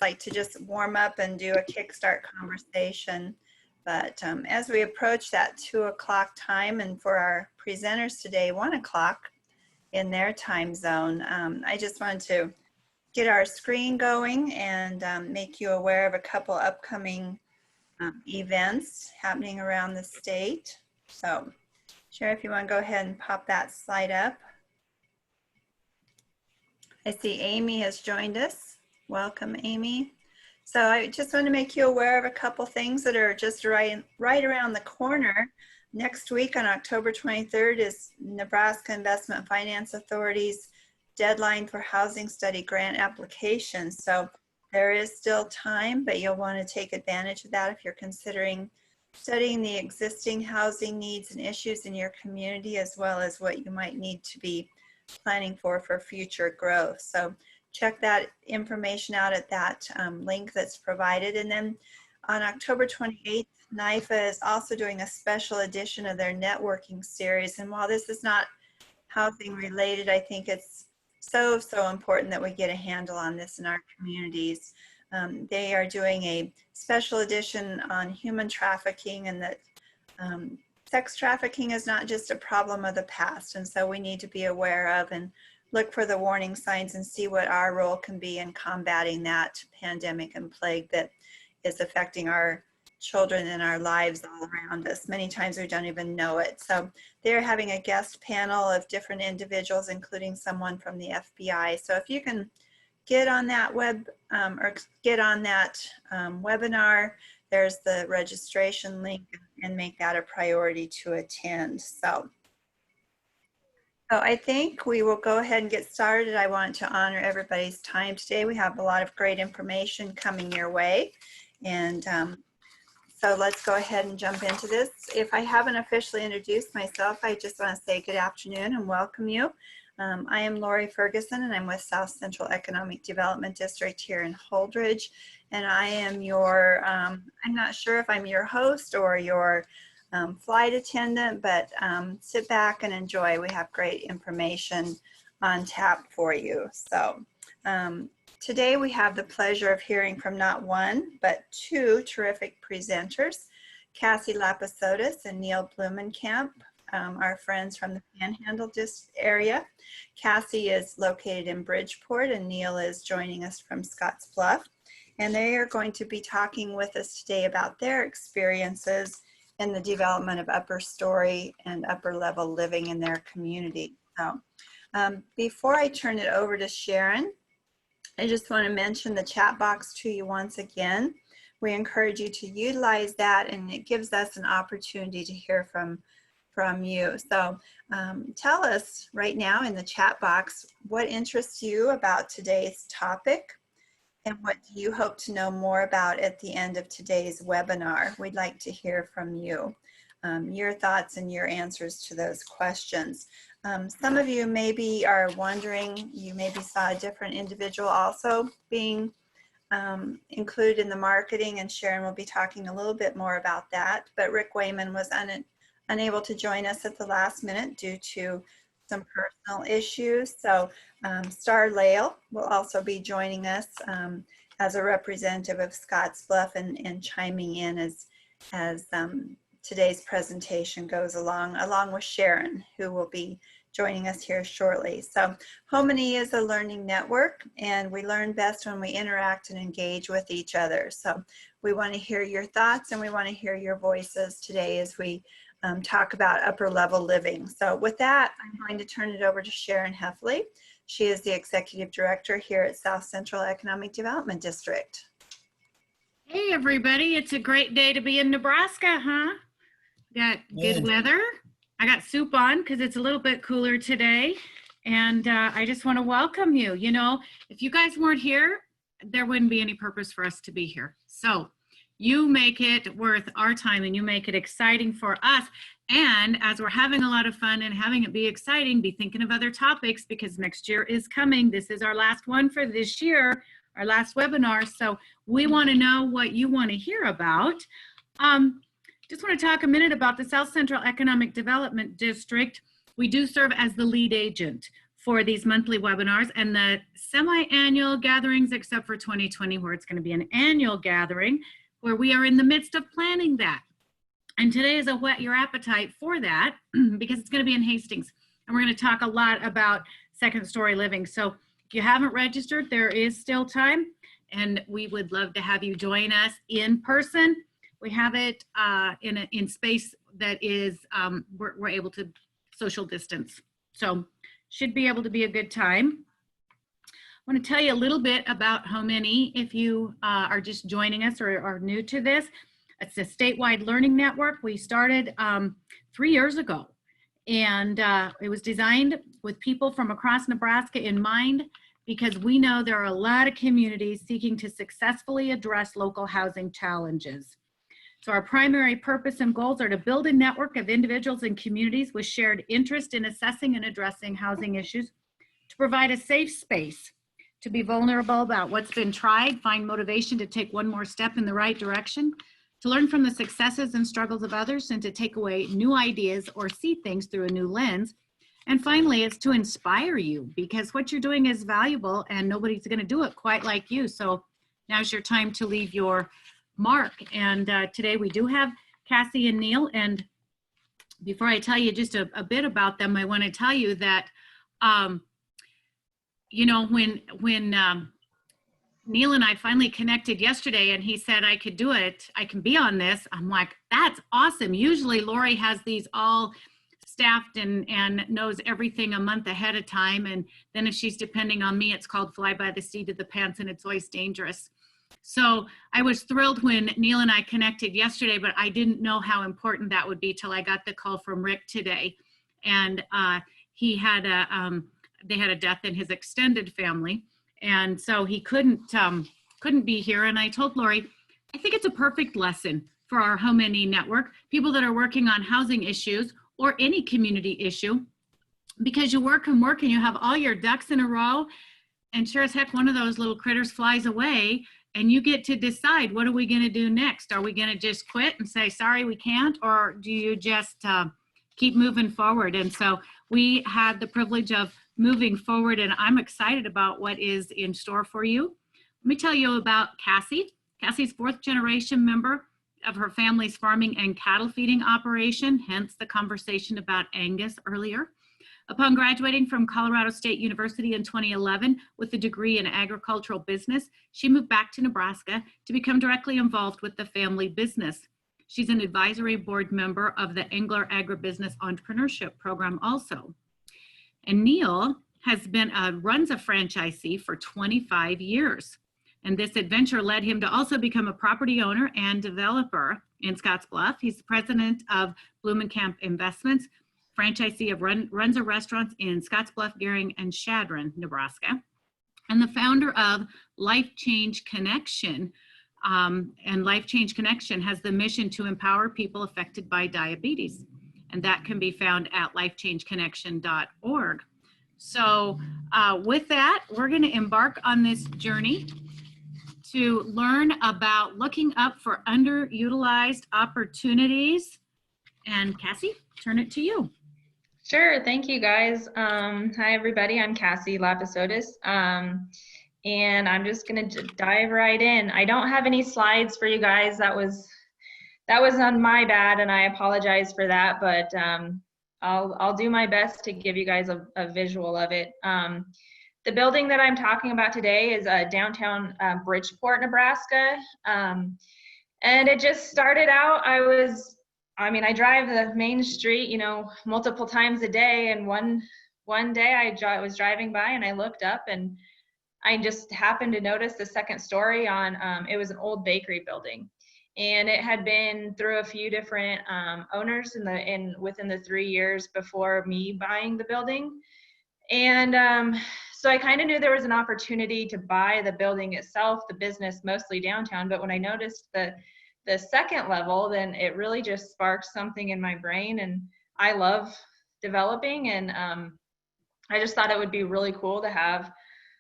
like to just warm up and do a kickstart conversation. But as we approach that 2 o'clock time, and for our presenters today, 1 o'clock in their time zone, I just wanted to get our screen going and make you aware of a couple upcoming events happening around the state. So, Sherry, if you want to go ahead and pop that slide up. I see Amy has joined us. Welcome, Amy. So I just want to make you aware of a couple things that are just right around the corner. Next week on October 23rd is Nebraska Investment Finance Authority's deadline for housing study grant applications. So there is still time, but you'll want to take advantage of that if you're considering studying the existing housing needs and issues in your community, as well as what you might need to be planning for future growth. So check that information out at that link that's provided. And then on October 28th, NIFA is also doing a special edition of their networking series. And while this is not housing related, I think it's so important that we get a handle on this in our communities. They are doing a special edition on human trafficking, and that sex trafficking is not just a problem of the past, and so we need to be aware of and look for the warning signs and see what our role can be in combating that pandemic and plague that is affecting our children and our lives all around us. Many times we don't even know it. So they're having a guest panel of different individuals, including someone from the FBI. So if you can get on that webinar, there's the registration link, and make that a priority to attend. So I think we will go ahead and get started. I want to honor everybody's time today. We have a lot of great information coming your way. And so let's go ahead and jump into this. If I haven't officially introduced myself, I just want to say good afternoon and welcome you. I am Lori Ferguson, and I'm with South Central Economic Development District here in Holdridge. And I am your, I'm not sure if I'm your host or your flight attendant, but sit back and enjoy. We have great information on tap for you. So today we have the pleasure of hearing from not one, but two terrific presenters, Cassie Lapisotis and Neil Blumenkamp, our friends from the Panhandle area. Cassie is located in Bridgeport, and Neil is joining us from Scottsbluff. And they are going to be talking with us today about their experiences in the development of upper story and upper level living in their community. So before I turn it over to Sharon, I just want to mention the chat box to you once again. We encourage you to utilize that, and it gives us an opportunity to hear from you. So tell us right now in the chat box what interests you about today's topic, and what do you hope to know more about at the end of today's webinar. We'd like to hear from you, your thoughts and your answers to those questions. Some of you maybe are wondering, you maybe saw a different individual also being included in the marketing, and Sharon will be talking a little bit more about that. But Rick Wayman was unable to join us at the last minute due to some personal issues. So Star Lael will also be joining us as a representative of Scottsbluff and chiming in as today's presentation goes along with Sharon, who will be joining us here shortly. So HomeNE is a learning network, and we learn best when we interact and engage with each other. So we want to hear your thoughts, and we want to hear your voices today as we talk about upper level living. So with that, I'm going to turn it over to Sharon Heffley. She is the Executive Director here at South Central Economic Development District. Hey everybody, it's a great day to be in Nebraska, huh? Got good weather. I got soup on because it's a little bit cooler today. And I just want to welcome you. You know, if you guys weren't here, there wouldn't be any purpose for us to be here. So you make it worth our time, and you make it exciting for us. And as we're having a lot of fun and having it be exciting, be thinking of other topics, because next year is coming. This is our last one for this year, our last webinar. So we want to know what you want to hear about. Just want to talk a minute about the South Central Economic Development District. We do serve as the lead agent for these monthly webinars and the semi-annual gatherings, except for 2020, where it's going to be an annual gathering, where we are in the midst of planning that. And today is a whet your appetite for that because it's going to be in Hastings. And we're going to talk a lot about second story living. So if you haven't registered, there is still time. And we would love to have you join us in person. We have it in space that is, we're able to social distance. So should be able to be a good time. I want to tell you a little bit about HomeNE if you are just joining us or are new to this. It's a statewide learning network. We started 3 years ago, and it was designed with people from across Nebraska in mind, because we know there are a lot of communities seeking to successfully address local housing challenges. So our primary purpose and goals are to build a network of individuals and communities with shared interest in assessing and addressing housing issues, to provide a safe space to be vulnerable about what's been tried, find motivation to take one more step in the right direction, to learn from the successes and struggles of others, and to take away new ideas or see things through a new lens. And finally, it's to inspire you, because what you're doing is valuable and nobody's going to do it quite like you. So now's your time to leave your mark. And today we do have Cassie and Neil. And before I tell you just a bit about them, I want to tell you that, you know, when Neil and I finally connected yesterday and he said I could do it, I can be on this, I'm like, that's awesome. Usually Lori has these all staffed and knows everything a month ahead of time. And then if she's depending on me, it's called fly by the seat of the pants, and it's always dangerous. So I was thrilled when Neil and I connected yesterday, but I didn't know how important that would be till I got the call from Rick today. And he had they had a death in his extended family. And so he couldn't be here. And I told Lori, I think it's a perfect lesson for our HomeNE network, people that are working on housing issues or any community issue, because you work and work and you have all your ducks in a row, and sure as heck one of those little critters flies away, and you get to decide, what are we going to do next? Are we going to just quit and say, sorry, we can't? Or do you just keep moving forward? And so we had the privilege of moving forward, and I'm excited about what is in store for you. Let me tell you about Cassie. Cassie's fourth generation member of her family's farming and cattle feeding operation, hence the conversation about Angus earlier. Upon graduating from Colorado State University in 2011 with a degree in agricultural business, she moved back to Nebraska to become directly involved with the family business. She's an advisory board member of the Angler Agribusiness Entrepreneurship Program also. And Neil has been runs a franchisee for 25 years. And this adventure led him to also become a property owner and developer in Scottsbluff. He's the president of Blumenkamp Investments, franchisee of runs a restaurants in Scottsbluff, Gering, and Chadron, Nebraska, and the founder of Life Change Connection. And Life Change Connection has the mission to empower people affected by diabetes. And that can be found at lifechangeconnection.org. So with that, we're going to embark on this journey to learn about looking up for underutilized opportunities. And Cassie, turn it to you. Sure. Thank you, guys. Hi, everybody. I'm Cassie Lapisotis, and I'm just going to dive right in. I don't have any slides for you guys. That was on my bad, and I apologize for that, but I'll do my best to give you guys a visual of it. The building that I'm talking about today is downtown Bridgeport, Nebraska. And it just started out, I drive the main street, you know, multiple times a day. And one day I was driving by and I looked up and I just happened to notice the second story on, it was an old bakery building. And it had been through a few different owners within the 3 years before me buying the building. And so I kind of knew there was an opportunity to buy the building itself, the business mostly downtown. But when I noticed the second level, then it really just sparked something in my brain. And I love developing, and I just thought it would be really cool to have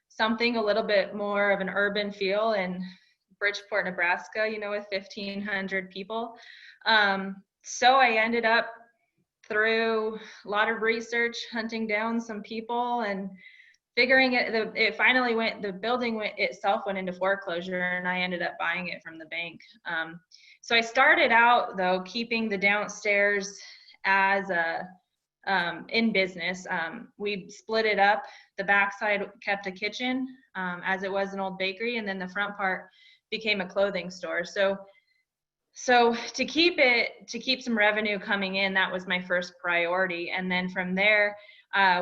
something a little bit more of an urban feel in Bridgeport, Nebraska, you know, with 1,500 people. So I ended up through a lot of research, hunting down some people and figuring it finally the building itself went into foreclosure, and I ended up buying it from the bank. So I started out though keeping the downstairs as in business. We split it up. The backside kept a kitchen as it was an old bakery, and then the front part became a clothing store. So to keep some revenue coming in, that was my first priority. And then from there,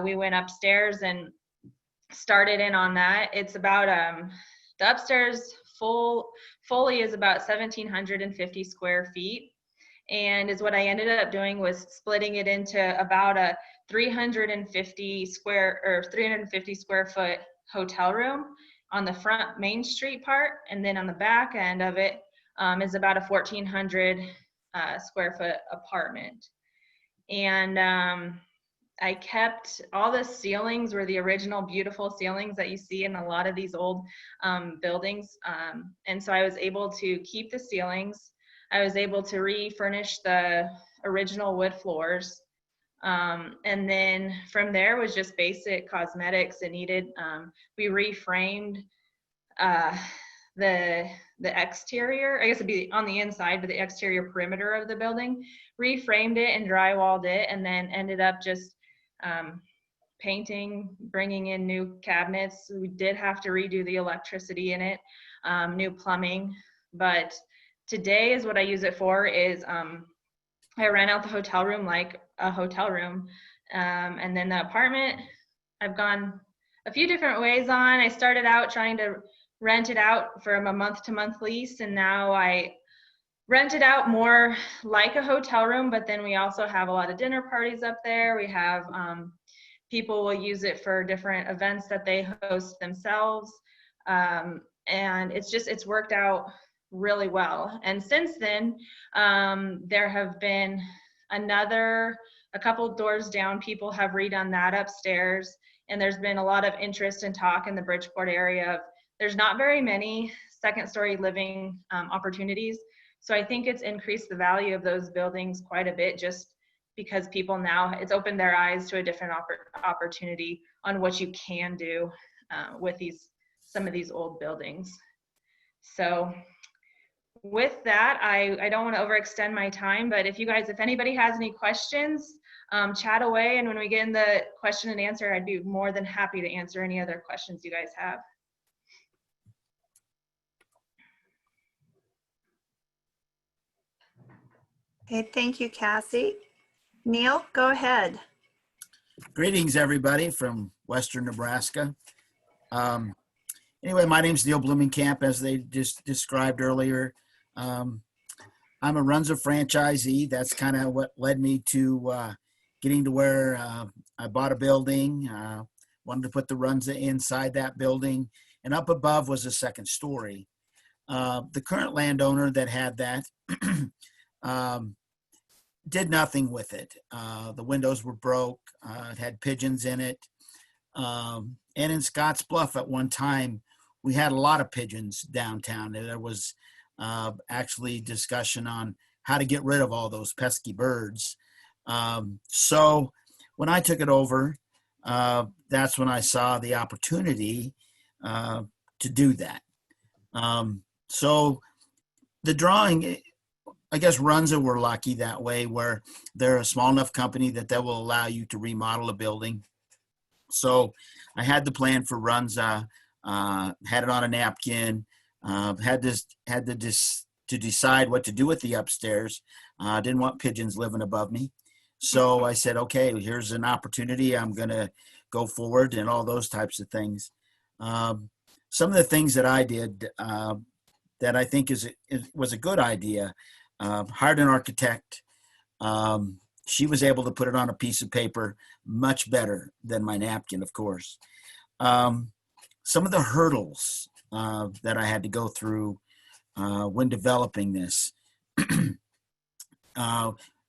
we went upstairs and started in on that. It's about the upstairs fully is about 1,750 square feet, and is what I ended up doing was splitting it into about a 350 square foot hotel room on the front Main Street part, and then on the back end of it is about a 1,400 square foot apartment. And I kept all the ceilings were the original beautiful ceilings that you see in a lot of these old buildings. And so I was able to keep the ceilings. I was able to refurnish the original wood floors. And then from there was just basic cosmetics it needed. We reframed the exterior, I guess it'd be on the inside, but the exterior perimeter of the building, reframed it and drywalled it, and then ended up just painting, bringing in new cabinets. We did have to redo the electricity in it, new plumbing, but today is what I use it for is I rent out the hotel room like a hotel room, and then the apartment I've gone a few different ways on. I started out trying to rent it out from a month-to-month lease, and now I rent it out more like a hotel room, but then we also have a lot of dinner parties up there. We have people will use it for different events that they host themselves, and it's worked out really well. And since then, there have been a couple doors down, people have redone that upstairs, and there's been a lot of interest and talk in the Bridgeport area. There's not very many second story living opportunities. So I think it's increased the value of those buildings quite a bit, just because people now, it's opened their eyes to a different opportunity on what you can do with some of these old buildings. So with that, I don't want to overextend my time, but if anybody has any questions, chat away. And when we get in the question and answer, I'd be more than happy to answer any other questions you guys have. Okay, thank you, Cassie. Neil, go ahead. Greetings, everybody from Western Nebraska. Anyway, my name's Neil Blumenkamp, as they just described earlier. I'm a Runza franchisee. That's kind of what led me to getting to where I bought a building, wanted to put the Runza inside that building, and up above was a second story. The current landowner that had that did nothing with it. The windows were broke. It had pigeons in it. And in Scotts Bluff at one time, we had a lot of pigeons downtown. There was actually discussion on how to get rid of all those pesky birds. So when I took it over, that's when I saw the opportunity to do that. So the drawing, I guess Runza were lucky that way, where they're a small enough company that they will allow you to remodel a building. So I had the plan for Runza, had it on a napkin, had to decide what to do with the upstairs. Didn't want pigeons living above me. So I said, okay, here's an opportunity. I'm going to go forward and all those types of things. Some of the things that I did that I think was a good idea. Hired an architect. She was able to put it on a piece of paper much better than my napkin, of course. Some of the hurdles that I had to go through when developing this.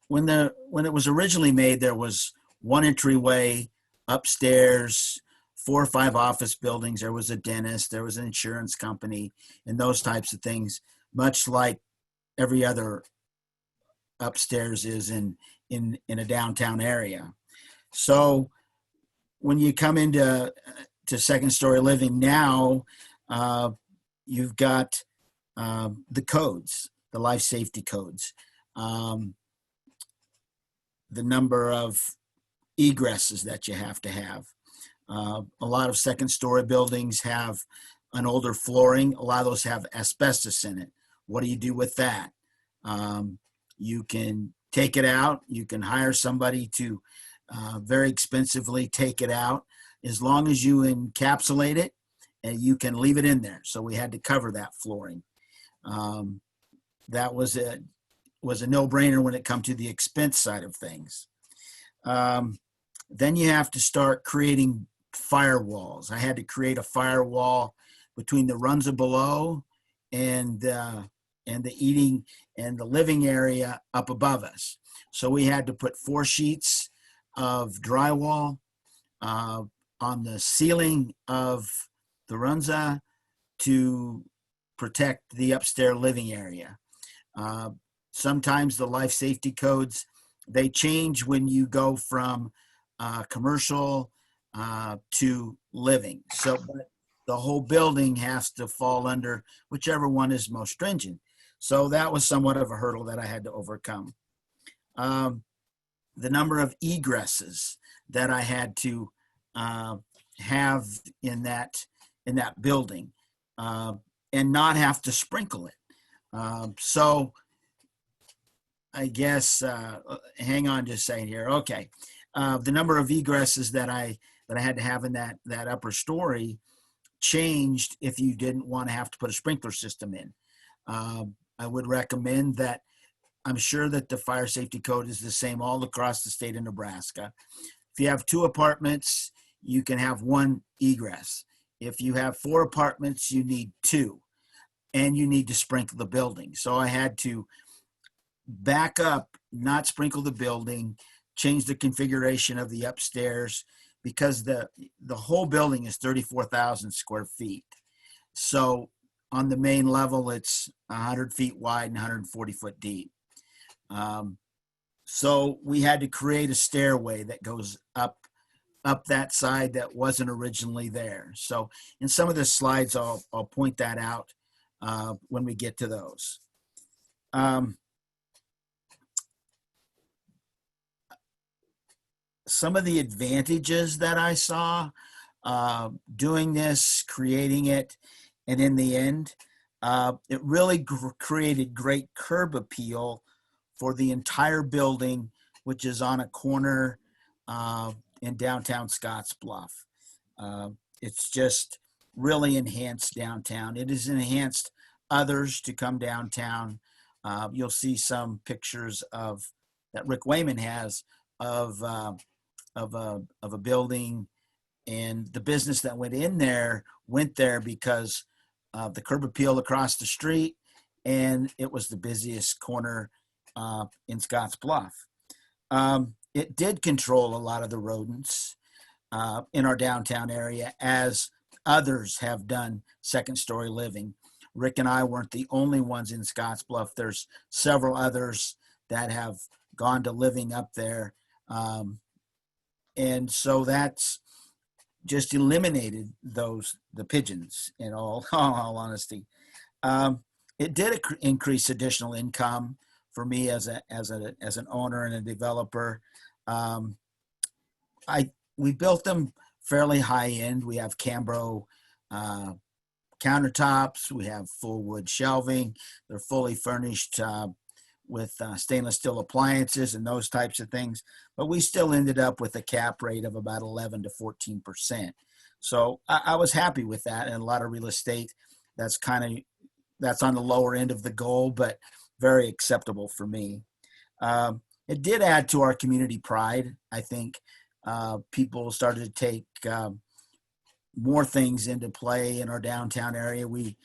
When it was originally made, there was one entryway upstairs, 4 or 5 office buildings. There was a dentist, there was an insurance company, and those types of things, much like every other upstairs is in a downtown area. So when you come into second story living now, you've got the codes, the life safety codes, the number of egresses that you have to have. A lot of second story buildings have an older flooring. A lot of those have asbestos in it. What do you do with that? You can take it out. You can hire somebody to very expensively take it out. As long as you encapsulate it, and you can leave it in there. So we had to cover that flooring. That was a no-brainer when it comes to the expense side of things. Then you have to start creating firewalls. I had to create a firewall between the runza below and the eating and the living area up above us. So we had to put 4 sheets of drywall on the ceiling of the runza to protect the upstairs living area. Sometimes the life safety codes, they change when you go from commercial to living. So but the whole building has to fall under whichever one is most stringent. So that was somewhat of a hurdle that I had to overcome. The number of egresses that I had to have in that building and not have to sprinkle it. So I guess, hang on just a second here. Okay. The number of egresses that I had to have in that upper story changed if you didn't want to have to put a sprinkler system in. I would recommend that. I'm sure that the fire safety code is the same all across the state of Nebraska. If you have 2 apartments, you can have 1 egress. If you have 4 apartments, you need 2, and you need to sprinkle the building. So I had to back up, not sprinkle the building, change the configuration of the upstairs, because the whole building is 34,000 square feet. So on the main level, it's 100 feet wide and 140 foot deep. So we had to create a stairway that goes up that side that wasn't originally there. So in some of the slides, I'll point that out when we get to those. Some of the advantages that I saw doing this, creating it, and in the end, it really created great curb appeal for the entire building, which is on a corner in downtown Scottsbluff. It's just really enhanced downtown. It has enhanced others to come downtown. You'll see some pictures that Rick Wayman has of a building, and the business that went there because of the curb appeal across the street, and it was the busiest corner in Scottsbluff. It did control a lot of the rodents in our downtown area, as others have done second story living. Rick and I weren't the only ones in Scottsbluff. There's several others that have gone to living up there. And so that's just eliminated the pigeons, in all honesty. It did increase additional income for me as an owner and a developer. We built them fairly high end. We have Cambro countertops. We have full wood shelving. They're fully furnished with stainless steel appliances and those types of things. But we still ended up with a cap rate of about 11 to 14%. So I was happy with that. And a lot of real estate, that's on the lower end of the goal, but very acceptable for me. It did add to our community pride. I think people started to take more things into play in our downtown area. We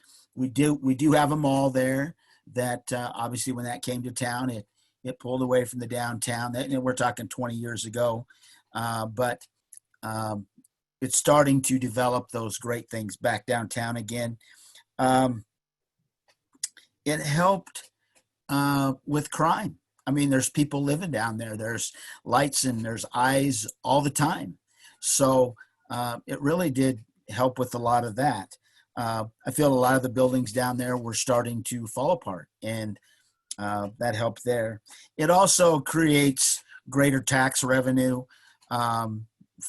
do have a mall there that obviously when that came to town, it pulled away from the downtown. And we're talking 20 years ago, but it's starting to develop those great things back downtown again. It helped with crime. I mean, there's people living down there. There's lights and there's eyes all the time. So it really did help with a lot of that. I feel a lot of the buildings down there were starting to fall apart, and that helped there. It also creates greater tax revenue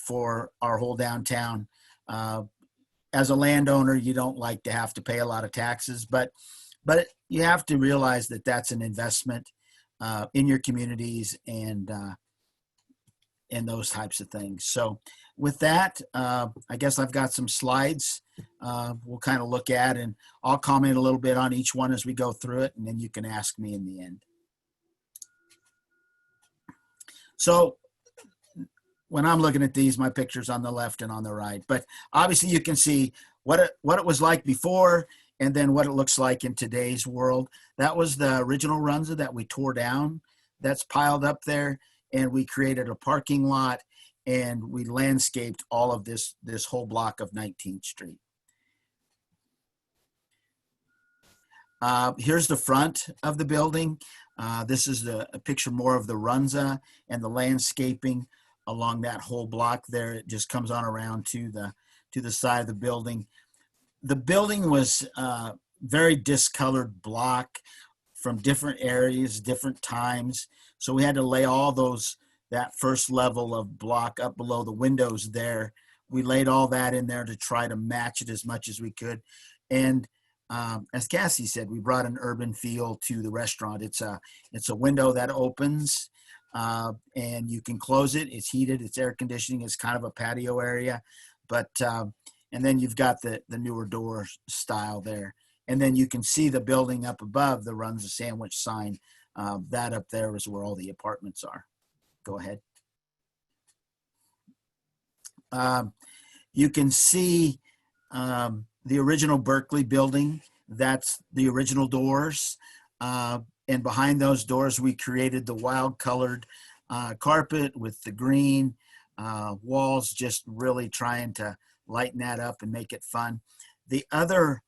for our whole downtown. As a landowner, you don't like to have to pay a lot of taxes, but you have to realize that that's an investment in your communities and those types of things. So with that, I guess I've got some slides we'll kind of look at, and I'll comment a little bit on each one as we go through it, and then you can ask me in the end. So when I'm looking at these, my picture's on the left and on the right, but obviously you can see what it was like before and then what it looks like in today's world. That was the original Runza that we tore down. That's piled up there, and we created a parking lot, and we landscaped all of this whole block of 19th Street. Here's the front of the building. This is a picture more of the Runza and the landscaping along that whole block there. It just comes on around to the side of the building. The building was very discolored block from different areas, different times. So we had to lay all that first level of block up below the windows there. We laid all that in there to try to match it as much as we could. And as Cassie said, we brought an urban feel to the restaurant. It's a window that opens and you can close it. It's heated, it's air conditioning, it's kind of a patio area. But and then you've got the newer door style there. And then you can see the building up above, the Runza Sandwich sign. That up there is where all the apartments are. Go ahead. You can see the original Berkeley building. That's the original doors. And behind those doors, we created the wild colored carpet with the green walls, just really trying to lighten that up and make it fun. The other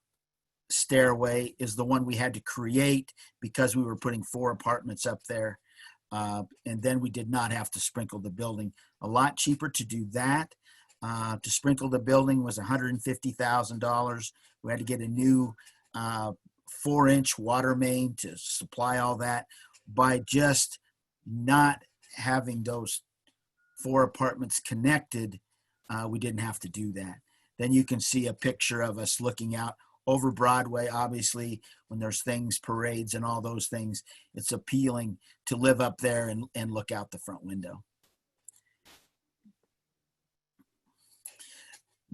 stairway is the one we had to create because we were putting 4 apartments up there. And then we did not have to sprinkle the building. A lot cheaper to do that. To sprinkle the building was $150,000. We had to get a new 4-inch water main to supply all that. By just not having those 4 apartments connected, we didn't have to do that. Then you can see a picture of us looking out over Broadway. Obviously, when there's things, parades and all those things, it's appealing to live up there and look out the front window.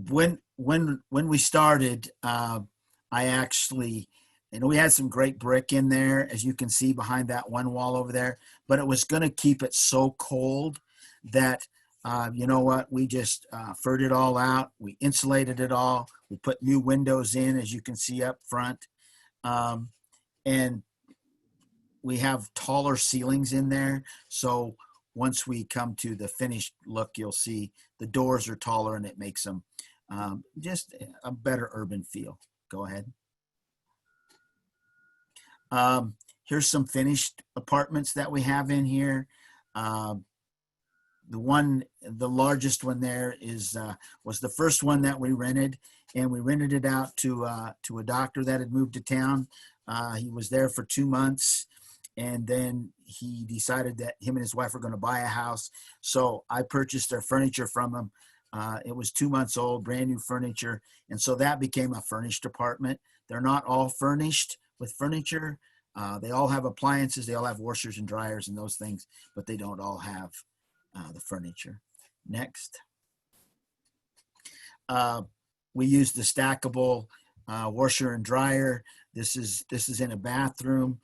When we started, I actually, we had some great brick in there, as you can see behind that one wall over there, but it was going to keep it so cold that you know what, we just furred it all out. We insulated it all. We put new windows in, as you can see up front. And we have taller ceilings in there. So once we come to the finished look, you'll see the doors are taller and it makes them just a better urban feel. Go ahead. Here's some finished apartments that we have in here. The largest one there was the first one that we rented, and we rented it out to a doctor that had moved to town. He was there for 2 months, and then he decided that him and his wife were going to buy a house. So I purchased their furniture from him. It was 2 months old, brand new furniture, and so that became a furnished apartment. They're not all furnished with furniture. They all have appliances. They all have washers and dryers and those things, but they don't all have the furniture. Next. We use the stackable washer and dryer. This is in a bathroom.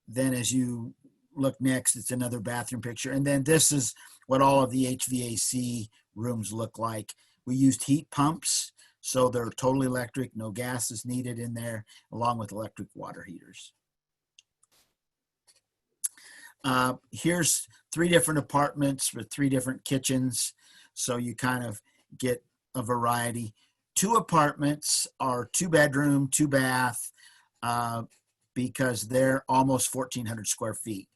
Then as you look next, it's another bathroom picture. And then this is what all of the HVAC rooms look like. We used heat pumps, so they're totally electric, no gas is needed in there, along with electric water heaters. Here's 3 different apartments with 3 different kitchens, so you kind of get a variety. 2 apartments are 2 bedroom, 2 bath, because they're almost 1,400 square feet.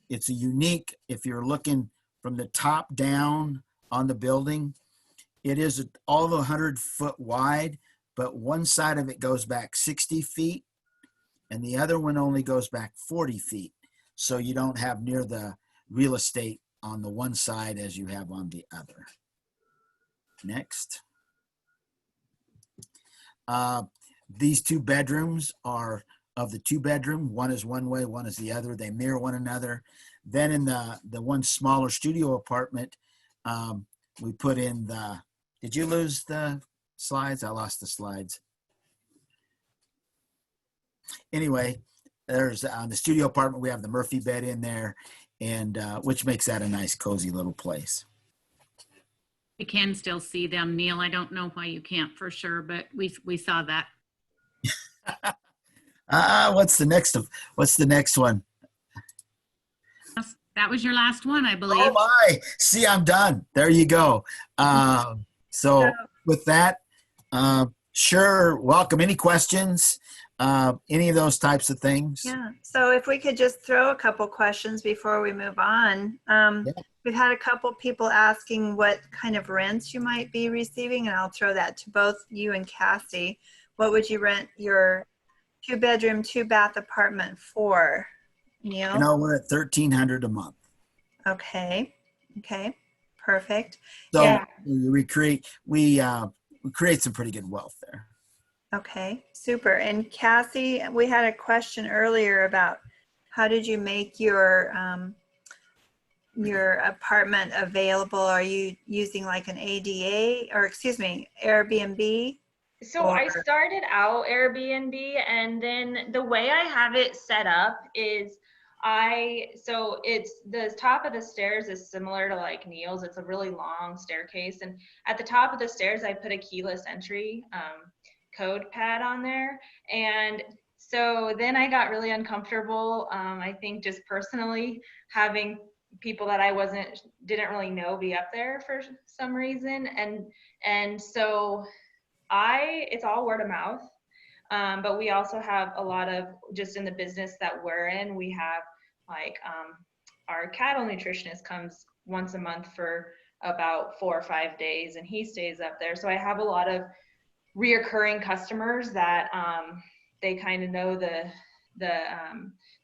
It's a unique, if you're looking from the top down on the building, it is all of 100-foot wide, but one side of it goes back 60 feet and the other one only goes back 40 feet. So you don't have near the real estate on the one side as you have on the other. Next. These 2 bedrooms are of the 2-bedroom. One is one way, one is the other. They mirror one another. Then in the one smaller studio apartment, we put in the, did you lose the slides? I lost the slides. Anyway, there's on the studio apartment, we have the Murphy bed in there, and which makes that a nice, cozy little place. We can still see them, Neil. I don't know why you can't for sure, but we saw that. What's the next one? That was your last one, I believe. Oh my, see, I'm done. There you go. So with that, sure, welcome any questions, any of those types of things. Yeah, so if we could just throw a couple questions before we move on. We've had a couple people asking what kind of rents you might be receiving, and I'll throw that to both you and Cassie. What would you rent your 2-bedroom, 2-bath apartment for, Neil? You know, we're at $1,300 a month. Okay, perfect. So Yeah. we create some pretty good wealth there. Okay, super. And Cassie, we had a question earlier about how did you make your apartment available? Are you using like an ADA or Airbnb? So I started out Airbnb, and then the way I have it set up is so it's the top of the stairs is similar to like Neil's. It's a really long staircase, and at the top of the stairs I put a keyless entry code pad on there. And so then I got really uncomfortable, I think just personally, having people that I didn't really know be up there for some reason. And so it's all word of mouth. But we also have a lot of, just in the business that we're in, we have like our cattle nutritionist comes once a month for about 4 or 5 days, and he stays up there. So I have a lot of reoccurring customers that they kind of know the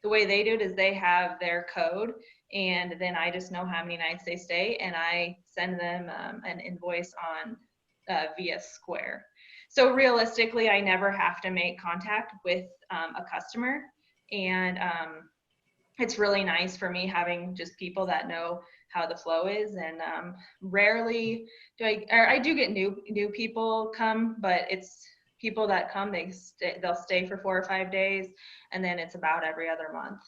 way they do it is they have their code, and then I just know how many nights they stay, and I send them an invoice on via Square. So realistically, I never have to make contact with a customer, and it's really nice for me having just people that know how the flow is. And rarely do I do get new people come, but it's people that come, they'll stay for 4 or 5 days, and then it's about every other month.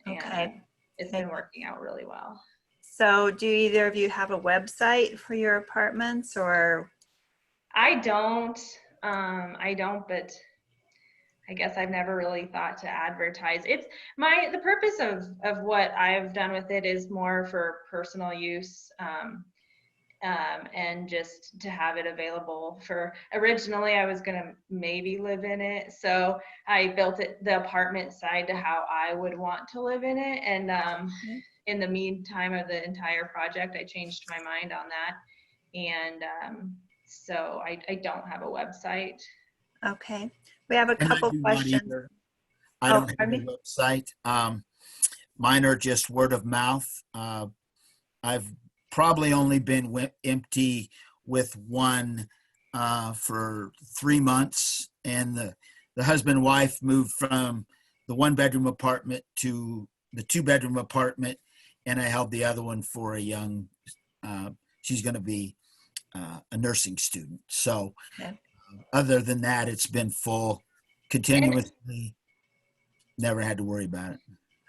Okay. And it's been working out really well. So do either of you have a website for your apartments, or? I don't, but I guess I've never really thought to advertise. It's the purpose of what I've done with it is more for personal use, and just to have it available for, originally I was gonna maybe live in it. So I built the apartment side to how I would want to live in it. And in the meantime of the entire project, I changed my mind on that. And so I don't have a website. Okay. We have a couple questions. I don't have a website. Mine are just word of mouth. I've probably only been empty with one for 3 months, and the husband and wife moved from the 1-bedroom apartment to the 2-bedroom apartment, and I held the other one for a young, she's going to be a nursing student. So other than that, it's been full continuously. Never had to worry about it.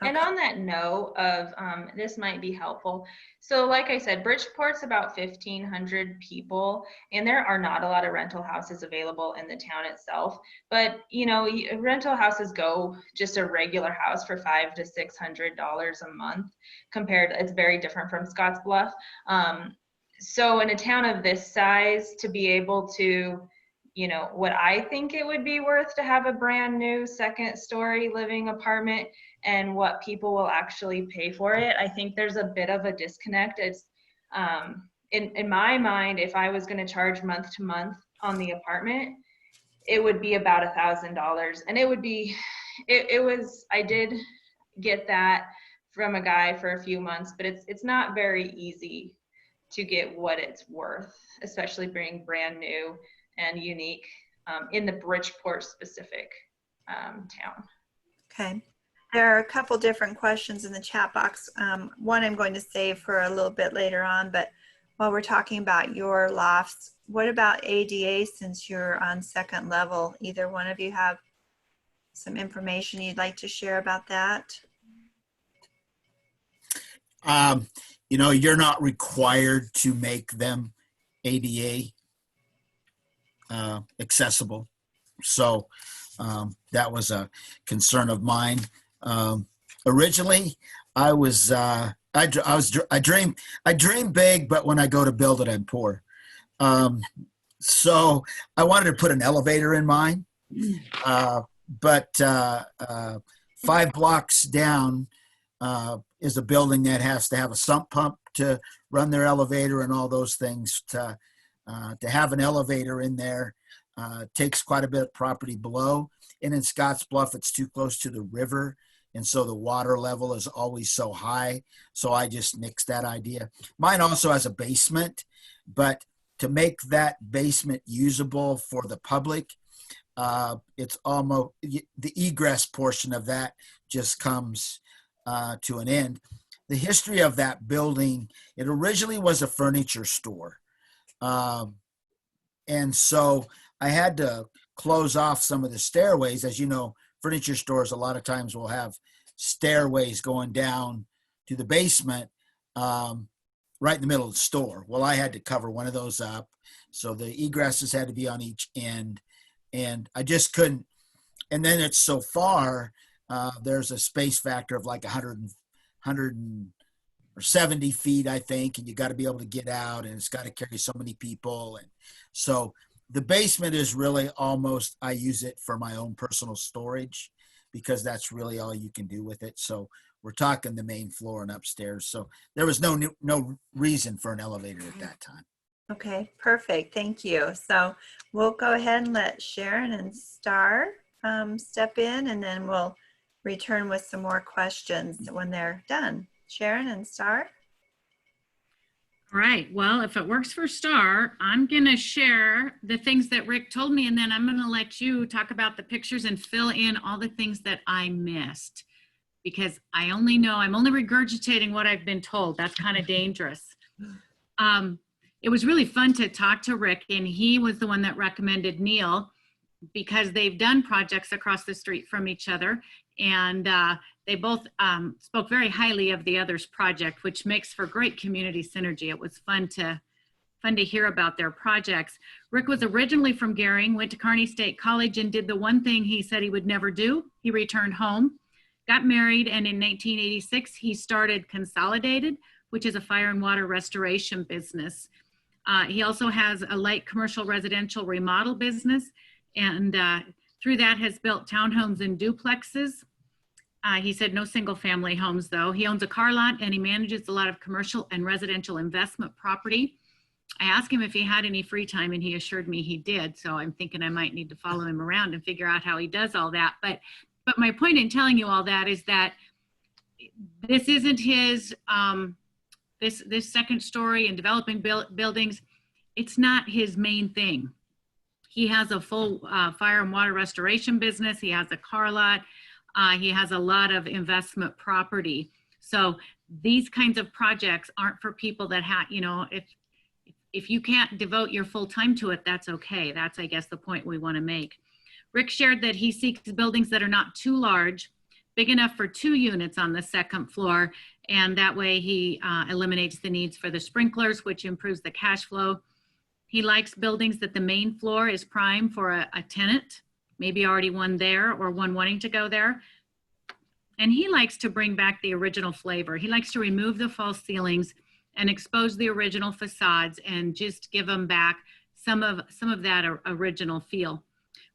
And on that note of, this might be helpful. So like I said, Bridgeport's about 1,500 people, and there are not a lot of rental houses available in the town itself. But, you know, rental houses go just a regular house for $500 to $600 a month it's very different from Scottsbluff. So in a town of this size, to be able to, what I think it would be worth to have a brand new second story living apartment and what people will actually pay for it. I think there's a bit of a disconnect. It's in my mind, if I was going to charge month to month on the apartment, it would be about $1,000, and I did get that from a guy for a few months, but it's not very easy to get what it's worth, especially being brand new and unique in the Bridgeport specific town. Okay. There are a couple different questions in the chat box. One I'm going to save for a little bit later on, but while we're talking about your lofts, what about ADA since you're on second level? Either one of you have some information you'd like to share about that? You're not required to make them ADA accessible. So that was a concern of mine. Originally, I dream big, but when I go to build it, I'm poor. So I wanted to put an elevator in mine, but 5 blocks down is a building that has to have a sump pump to run their elevator and all those things. To have an elevator in there takes quite a bit of property below. And in Scottsbluff, it's too close to the river. And so the water level is always so high. So I just nixed that idea. Mine also has a basement, but to make that basement usable for the public, it's almost the egress portion of that just comes to an end. The history of that building, it originally was a furniture store. And so I had to close off some of the stairways. As you know, furniture stores a lot of times will have stairways going down to the basement right in the middle of the store. Well, I had to cover one of those up. So the egresses had to be on each end. And I just couldn't. And then it's so far, there's a space factor of like 170 feet, I think, and you got to be able to get out, and it's got to carry so many people. And so the basement is really almost, I use it for my own personal storage because that's really all you can do with it. So we're talking the main floor and upstairs. So there was no reason for an elevator at that time. Okay, perfect. Thank you. So we'll go ahead and let Sharon and Star step in, and then we'll return with some more questions when they're done. Sharon and Star? All right. Well, if it works for Star, I'm going to share the things that Rick told me, and then I'm going to let you talk about the pictures and fill in all the things that I missed, because I'm only regurgitating what I've been told. That's kind of dangerous. It was really fun to talk to Rick, and he was the one that recommended Neil because they've done projects across the street from each other, and they both spoke very highly of the other's project, which makes for great community synergy. It was fun to hear about their projects. Rick was originally from Gering, went to Kearney State College, and did the one thing he said he would never do. He returned home, got married, and in 1986, he started Consolidated, which is a fire and water restoration business. He also has a light commercial residential remodel business, and through that has built townhomes and duplexes. He said no single family homes though. He owns a car lot, and he manages a lot of commercial and residential investment property. I asked him if he had any free time, and he assured me he did. So I'm thinking I might need to follow him around and figure out how he does all that. But my point in telling you all that is that this isn't his, this second story and developing buildings. It's not his main thing. He has a full fire and water restoration business. He has a car lot. He has a lot of investment property. So these kinds of projects aren't for people that if you can't devote your full time to it, that's okay. That's, I guess, the point we want to make. Rick shared that he seeks buildings that are not too large, big enough for 2 units on the second floor. And that way he eliminates the needs for the sprinklers, which improves the cash flow. He likes buildings that the main floor is prime for a tenant, maybe already one there or one wanting to go there. And he likes to bring back the original flavor. He likes to remove the false ceilings and expose the original facades and just give them back some of that original feel.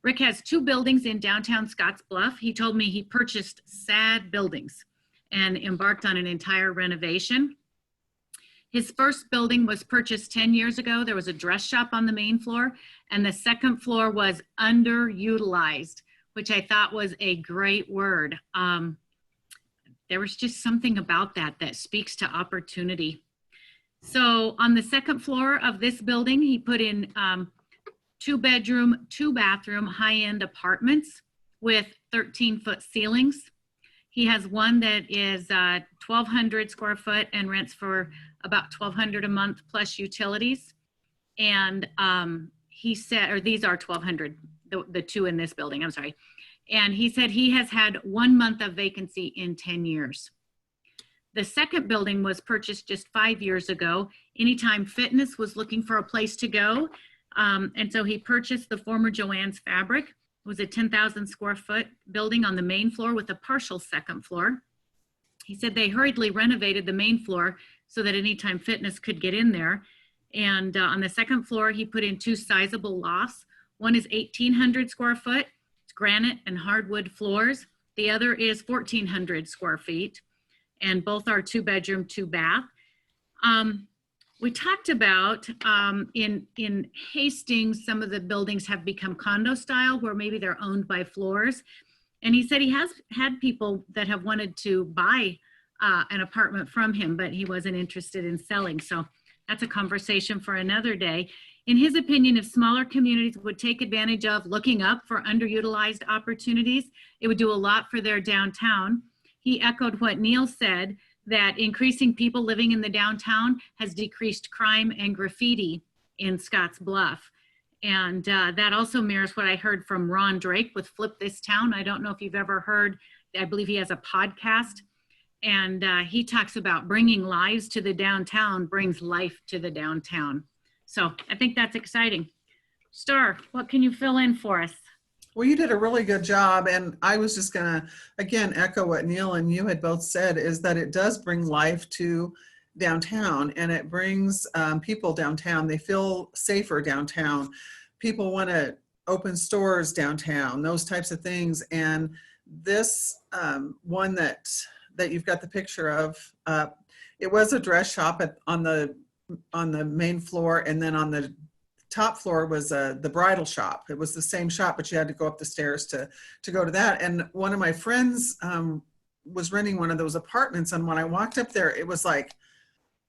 Rick has 2 buildings in downtown Scottsbluff. He told me he purchased sad buildings and embarked on an entire renovation. His first building was purchased 10 years ago. There was a dress shop on the main floor, and the second floor was underutilized, which I thought was a great word. There was just something about that that speaks to opportunity. So on the second floor of this building, he put in 2-bedroom, 2-bathroom, high-end apartments with 13-foot ceilings. He has one that is 1,200 square foot and rents for about $1,200 a month plus utilities. And he said, or these are 1,200, the 2 in this building, I'm sorry. And he said he has had 1 month of vacancy in 10 years. The second building was purchased just 5 years ago. Anytime Fitness was looking for a place to go. And so he purchased the former Joann's Fabric. It was a 10,000 square foot building on the main floor with a partial second floor. He said they hurriedly renovated the main floor so that Anytime Fitness could get in there. And on the second floor, he put in 2 sizable lofts. One is 1,800 square foot. It's granite and hardwood floors. The other is 1,400 square feet. And both are 2-bedroom, 2-bath. We talked about in Hastings, some of the buildings have become condo style where maybe they're owned by floors. And he said he has had people that have wanted to buy an apartment from him, but he wasn't interested in selling. So that's a conversation for another day. In his opinion, if smaller communities would take advantage of looking up for underutilized opportunities, it would do a lot for their downtown. He echoed what Neil said, that increasing people living in the downtown has decreased crime and graffiti in Scottsbluff. And that also mirrors what I heard from Ron Drake with Flip This Town. I don't know if you've ever heard, I believe he has a podcast, and he talks about bringing lives to the downtown brings life to the downtown. So I think that's exciting. Star, what can you fill in for us? Well, you did a really good job. And I was just going to, again, echo what Neil and you had both said, is that it does bring life to downtown, and it brings people downtown. They feel safer downtown. People want to open stores downtown, those types of things. And this one that you've got the picture of, it was a dress shop on the main floor, and then on the top floor was the bridal shop. It was the same shop, but you had to go up the stairs to go to that. And one of my friends was renting one of those apartments, and when I walked up there, it was like,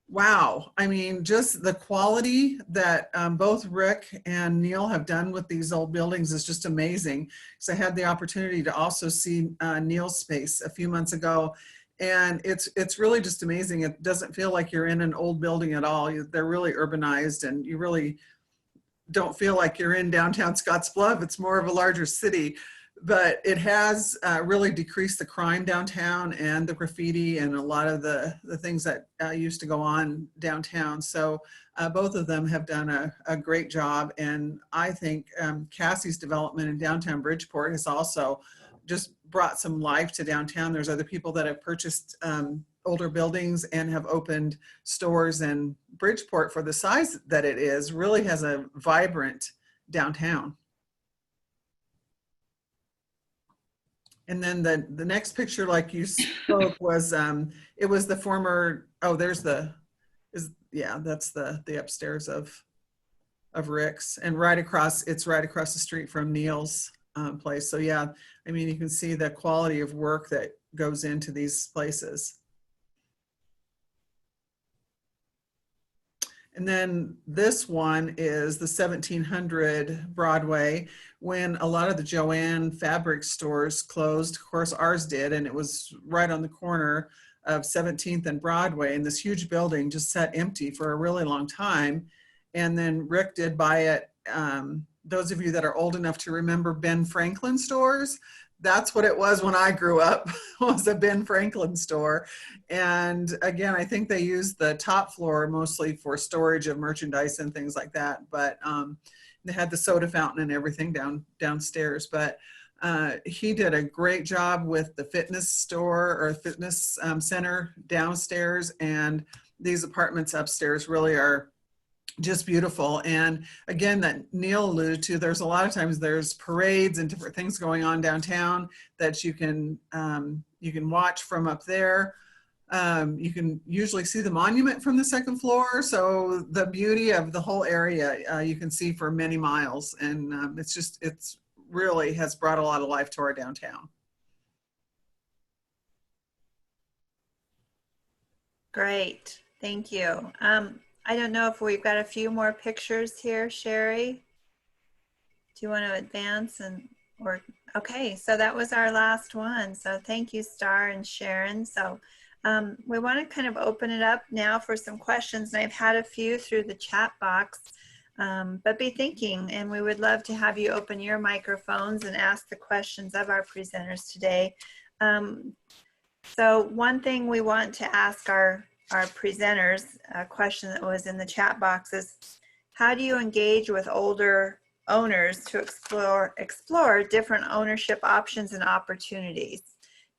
wow. I mean, just the quality that both Rick and Neil have done with these old buildings is just amazing. So I had the opportunity to also see Neil's space a few months ago, and it's really just amazing. It doesn't feel like you're in an old building at all. They're really urbanized, and you really don't feel like you're in downtown Scottsbluff. It's more of a larger city, but it has really decreased the crime downtown and the graffiti and a lot of the things that used to go on downtown. So both of them have done a great job. And I think Cassie's development in downtown Bridgeport has also just brought some life to downtown. There's other people that have purchased older buildings and have opened stores, and Bridgeport, for the size that it is, really has a vibrant downtown. And then the next picture, like you spoke, was it was the former, oh, there's that's the upstairs of Rick's, and it's right across the street from Neil's place. So yeah, I mean, you can see the quality of work that goes into these places. And then this one is the 1700 Broadway, when a lot of the Joann fabric stores closed. Of course, ours did, and it was right on the corner of 17th and Broadway, and this huge building just sat empty for a really long time. And then Rick did buy it. Those of you that are old enough to remember Ben Franklin stores, that's what it was when I grew up, was a Ben Franklin store. And again, I think they used the top floor mostly for storage of merchandise and things like that. But they had the soda fountain and everything downstairs. But he did a great job with the fitness store or fitness center downstairs. And these apartments upstairs really are just beautiful. And again, that Neil alluded to, there's a lot of times there's parades and different things going on downtown that you can watch from up there. You can usually see the monument from the second floor. So the beauty of the whole area, you can see for many miles. And it's really has brought a lot of life to our downtown. Great, thank you. I don't know if we've got a few more pictures here, Sherry. Do you want to advance okay, so that was our last one. So thank you, Star and Sharon. So we want to kind of open it up now for some questions. And I've had a few through the chat box, but be thinking, and we would love to have you open your microphones and ask the questions of our presenters today. So one thing we want to ask our presenters, a question that was in the chat box, is how do you engage with older owners to explore different ownership options and opportunities?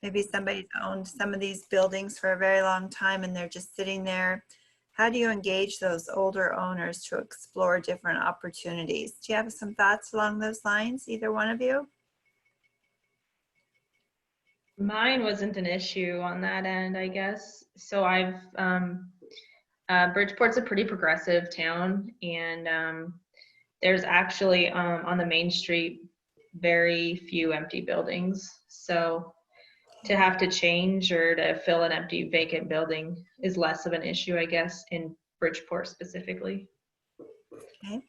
Maybe somebody's owned some of these buildings for a very long time and they're just sitting there. How do you engage those older owners to explore different opportunities? Do you have some thoughts along those lines, either one of you? Mine wasn't an issue on that end, I guess. So Bridgeport's a pretty progressive town, and there's actually on the main street very few empty buildings. So to have to change or to fill an empty vacant building is less of an issue, I guess, in Bridgeport specifically. Okay.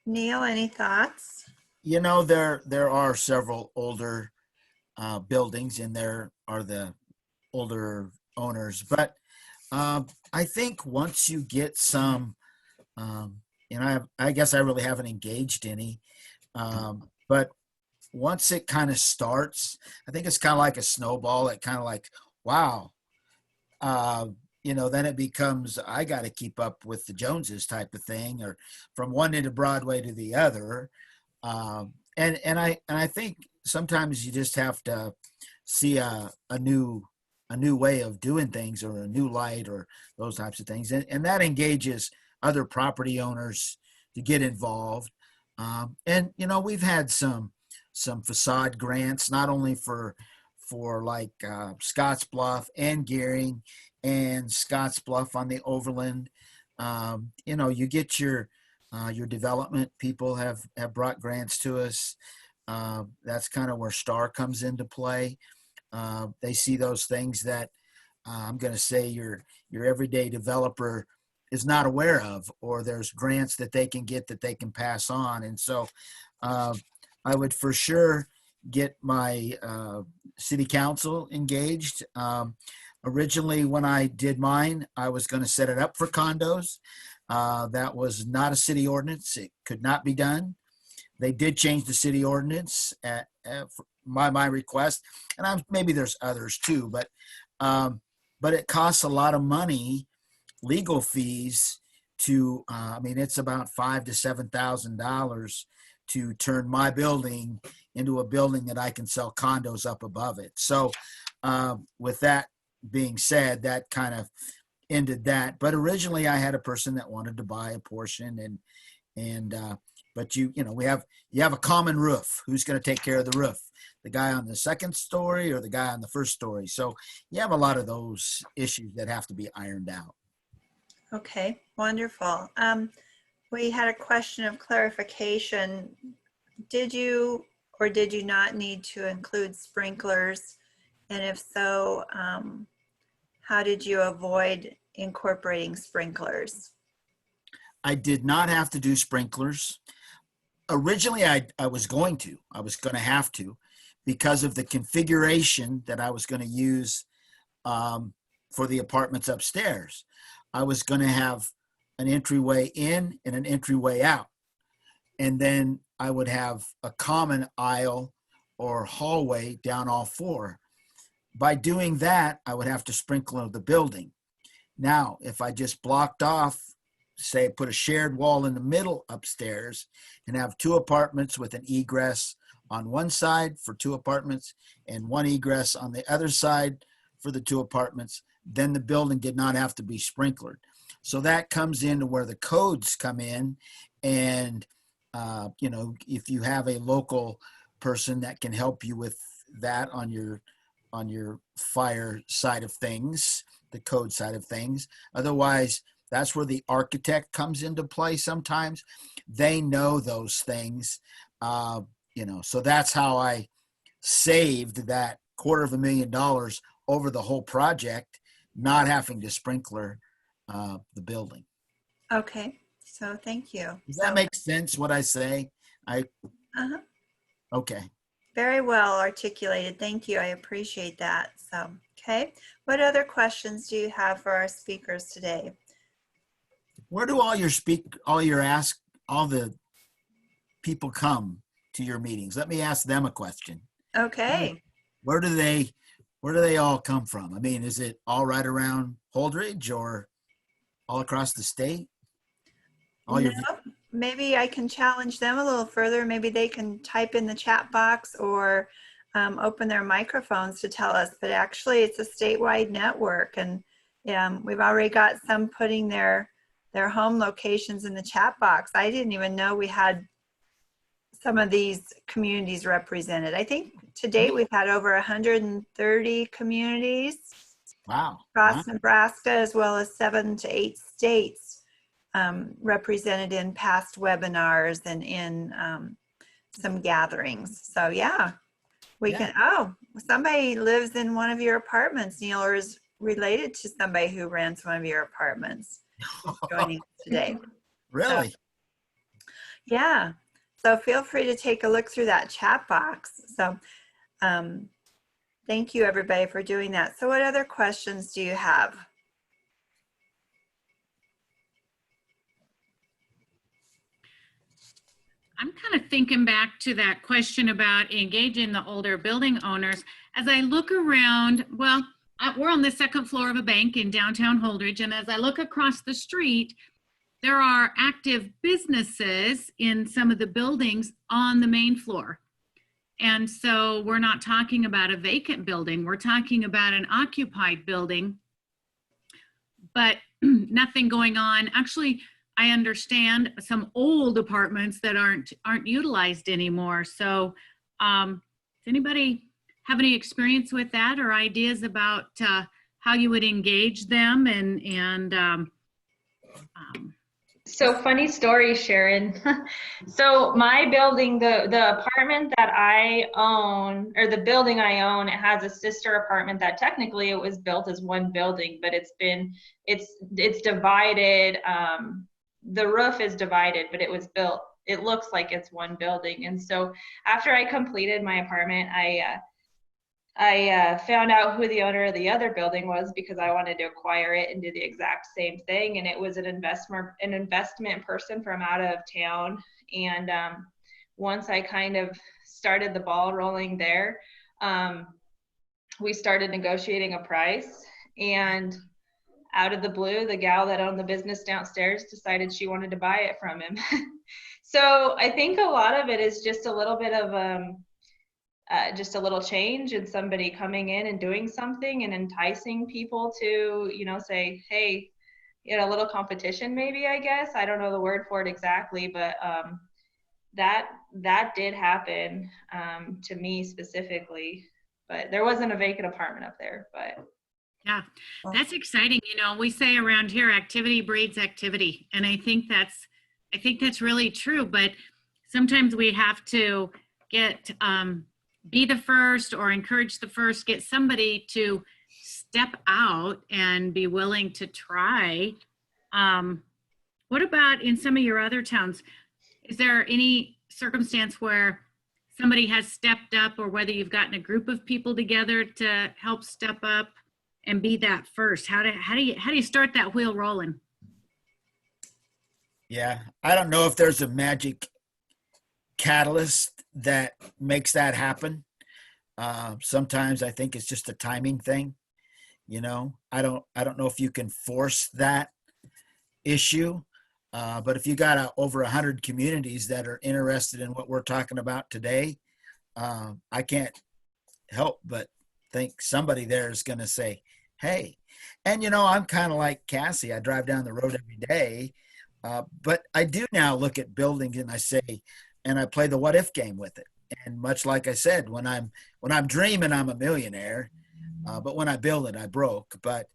Neil, any thoughts? You know, there are several older buildings, and there are the older owners, but I think once you get some, I guess I really haven't engaged any, but once it kind of starts, I think it's kind of like a snowball. It kind of like, wow, then it becomes, I got to keep up with the Joneses type of thing, or from one end of Broadway to the other. And I think sometimes you just have to see a new way of doing things, or a new light, or those types of things, and that engages other property owners to get involved. And we've had some facade grants, not only for like Scottsbluff and Gearing and Scottsbluff on the Overland. You get your development people have brought grants to us. That's kind of where STAR comes into play. They see those things that I'm going to say your everyday developer is not aware of, or there's grants that they can get that they can pass on. And so I would for sure get my city council engaged. Originally, when I did mine, I was going to set it up for condos. That was not a city ordinance. It could not be done. They did change the city ordinance at my request, and maybe there's others too, but it costs a lot of money, legal fees to. It's about $5,000 to $7,000 to turn my building into a building that I can sell condos up above it. So, with that being said, that kind of ended that. But originally, I had a person that wanted to buy a portion, but you have a common roof. Who's going to take care of the roof? The guy on the second story or the guy on the first story? So you have a lot of those issues that have to be ironed out. Okay, wonderful. We had a question of clarification. Did you or did you not need to include sprinklers? And if so, how did you avoid incorporating sprinklers? I did not have to do sprinklers. Originally, I was going to have to, because of the configuration that I was going to use for the apartments upstairs. I was going to have an entryway in and an entryway out. And then I would have a common aisle or hallway down all four. By doing that, I would have to sprinkle the building. Now, if I just blocked off, say, put a shared wall in the middle upstairs and have two apartments with an egress on one side for two apartments and one egress on the other side for the two apartments, then the building did not have to be sprinklered. So that comes into where the codes come in. And, if you have a local person that can help you with that on your fire side of things, the code side of things. Otherwise, that's where the architect comes into play sometimes. They know those things, so that's how I saved that $250,000 over the whole project, not having to sprinkler the building. Okay, so thank you. Does that make sense what I say? Uh-huh. Okay. Very well articulated. Thank you. I appreciate that. So, okay. What other questions do you have for our speakers today? Where do all the people come to your meetings? Let me ask them a question. Okay. Where do they all come from? I mean, is it all right around Holdridge or all across the state? No, maybe I can challenge them a little further. Maybe they can type in the chat box or open their microphones to tell us. But actually, it's a statewide network, and we've already got some putting their home locations in the chat box. I didn't even know we had some of these communities represented. I think to date we've had over 130 communities. Wow. Across Nebraska, as well as 7 to 8 states. Represented in past webinars and in some gatherings. So yeah, we can, somebody lives in one of your apartments, Neil, or is related to somebody who rents one of your apartments joining us today. Really? So, yeah. So feel free to take a look through that chat box. So thank you everybody for doing that. So what other questions do you have? I'm kind of thinking back to that question about engaging the older building owners. As I look around, well, we're on the second floor of a bank in downtown Holdridge, and as I look across the street, there are active businesses in some of the buildings on the main floor. And so we're not talking about a vacant building, we're talking about an occupied building, but nothing going on. Actually, I understand some old apartments that aren't utilized anymore. So does anybody have any experience with that or ideas about how you would engage them So funny story, Sharon. So my building, the apartment that I own, or the building I own, it has a sister apartment that technically it was built as one building, but it's divided. The roof is divided, but it was built, it looks like it's one building. And so after I completed my apartment, I found out who the owner of the other building was because I wanted to acquire it and do the exact same thing. And it was an investment person from out of town. And once I kind of started the ball rolling there, we started negotiating a price. And out of the blue, the gal that owned the business downstairs decided she wanted to buy it from him. So I think a lot of it is just a little bit of just a little change and somebody coming in and doing something and enticing people to, say, hey, a little competition maybe, I guess. I don't know the word for it exactly, but that did happen to me specifically. But there wasn't a vacant apartment up there, but. Yeah, that's exciting. We say around here, activity breeds activity. And I think that's really true, but sometimes we have to get, be the first or encourage the first, get somebody to step out and be willing to try. What about in some of your other towns? Is there any circumstance where somebody has stepped up, or whether you've gotten a group of people together to help step up and be that first? How do you start that wheel rolling? Yeah, I don't know if there's a magic catalyst that makes that happen. Sometimes I think it's just a timing thing. I don't know if you can force that issue. But if you got over 100 communities that are interested in what we're talking about today, I can't help but think somebody there is going to say, hey. And, you know, I'm kind of like Cassie. I drive down the road every day. But I do now look at buildings and I say, and I play the what if game with it. And much like I said, when I'm dreaming, I'm a millionaire. But when I build it, I broke. But,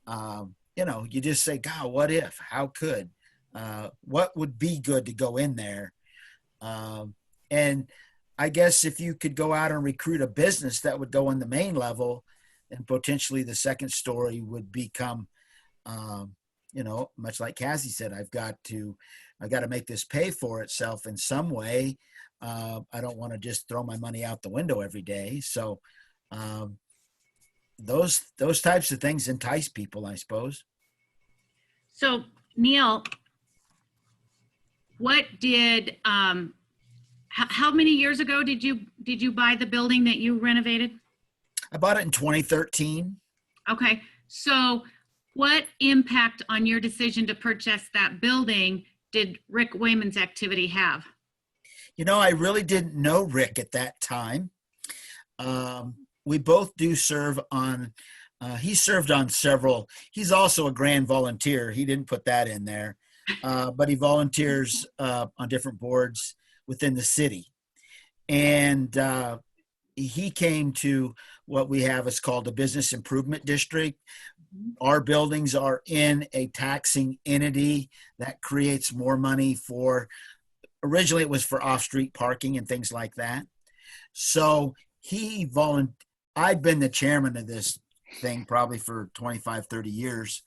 you know, you just say, God, what if? How could? What would be good to go in there? And I guess if you could go out and recruit a business that would go on the main level, and potentially the second story would become, you know, much like Cassie said, I got to make this pay for itself in some way. I don't want to just throw my money out the window every day. So those types of things entice people, I suppose. So Neil, what did, how many years ago did you buy the building that you renovated? I bought it in 2013. Okay, so what impact on your decision to purchase that building did Rick Wayman's activity have? You know, I really didn't know Rick at that time. We both do serve on, he served on several, he's also a grand volunteer. He didn't put that in there, but he volunteers on different boards within the city. And he came to what we have is called the Business Improvement District. Our buildings are in a taxing entity that creates more money for, originally it was for off-street parking and things like that. So I'd been the chairman of this thing probably for 25, 30 years.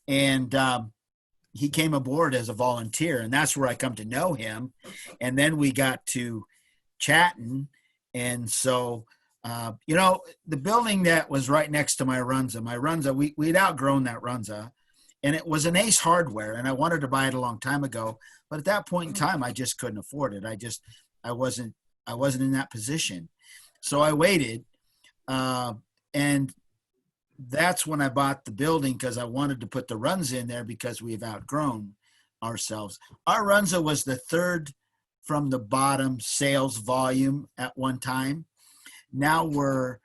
And he came aboard as a volunteer, and that's where I come to know him. And then we got to chatting. And so, you know, the building that was right next to my Runza, we'd outgrown that Runza, and it was an Ace Hardware, and I wanted to buy it a long time ago. But at that point in time, I just couldn't afford it. I wasn't in that position. So I waited, and that's when I bought the building, because I wanted to put the Runza in there because we've outgrown ourselves. Our Runza was the third from the bottom sales volume at one time. Now we're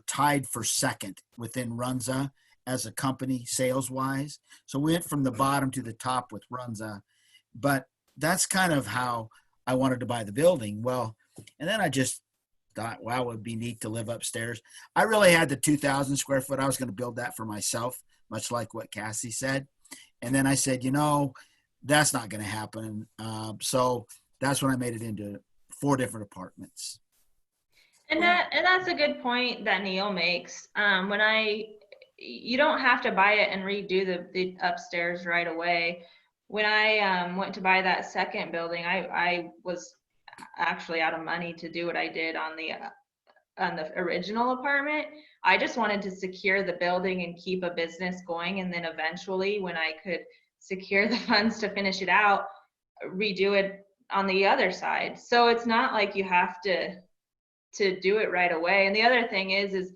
tied for second within Runza as a company sales wise. So we went from the bottom to the top with Runza, but that's kind of how I wanted to buy the building. Well, and then I just thought, wow, it would be neat to live upstairs. I really had the 2,000 square foot. I was going to build that for myself, much like what Cassie said. And then I said, you know, that's not going to happen. So that's when I made it into 4 different apartments. And that's a good point that Neil makes. You don't have to buy it and redo the upstairs right away. When I went to buy that second building, I was actually out of money to do what I did on the original apartment. I just wanted to secure the building and keep a business going, and then eventually, when I could secure the funds to finish it out, redo it on the other side. So it's not like you have to do it right away. And the other thing is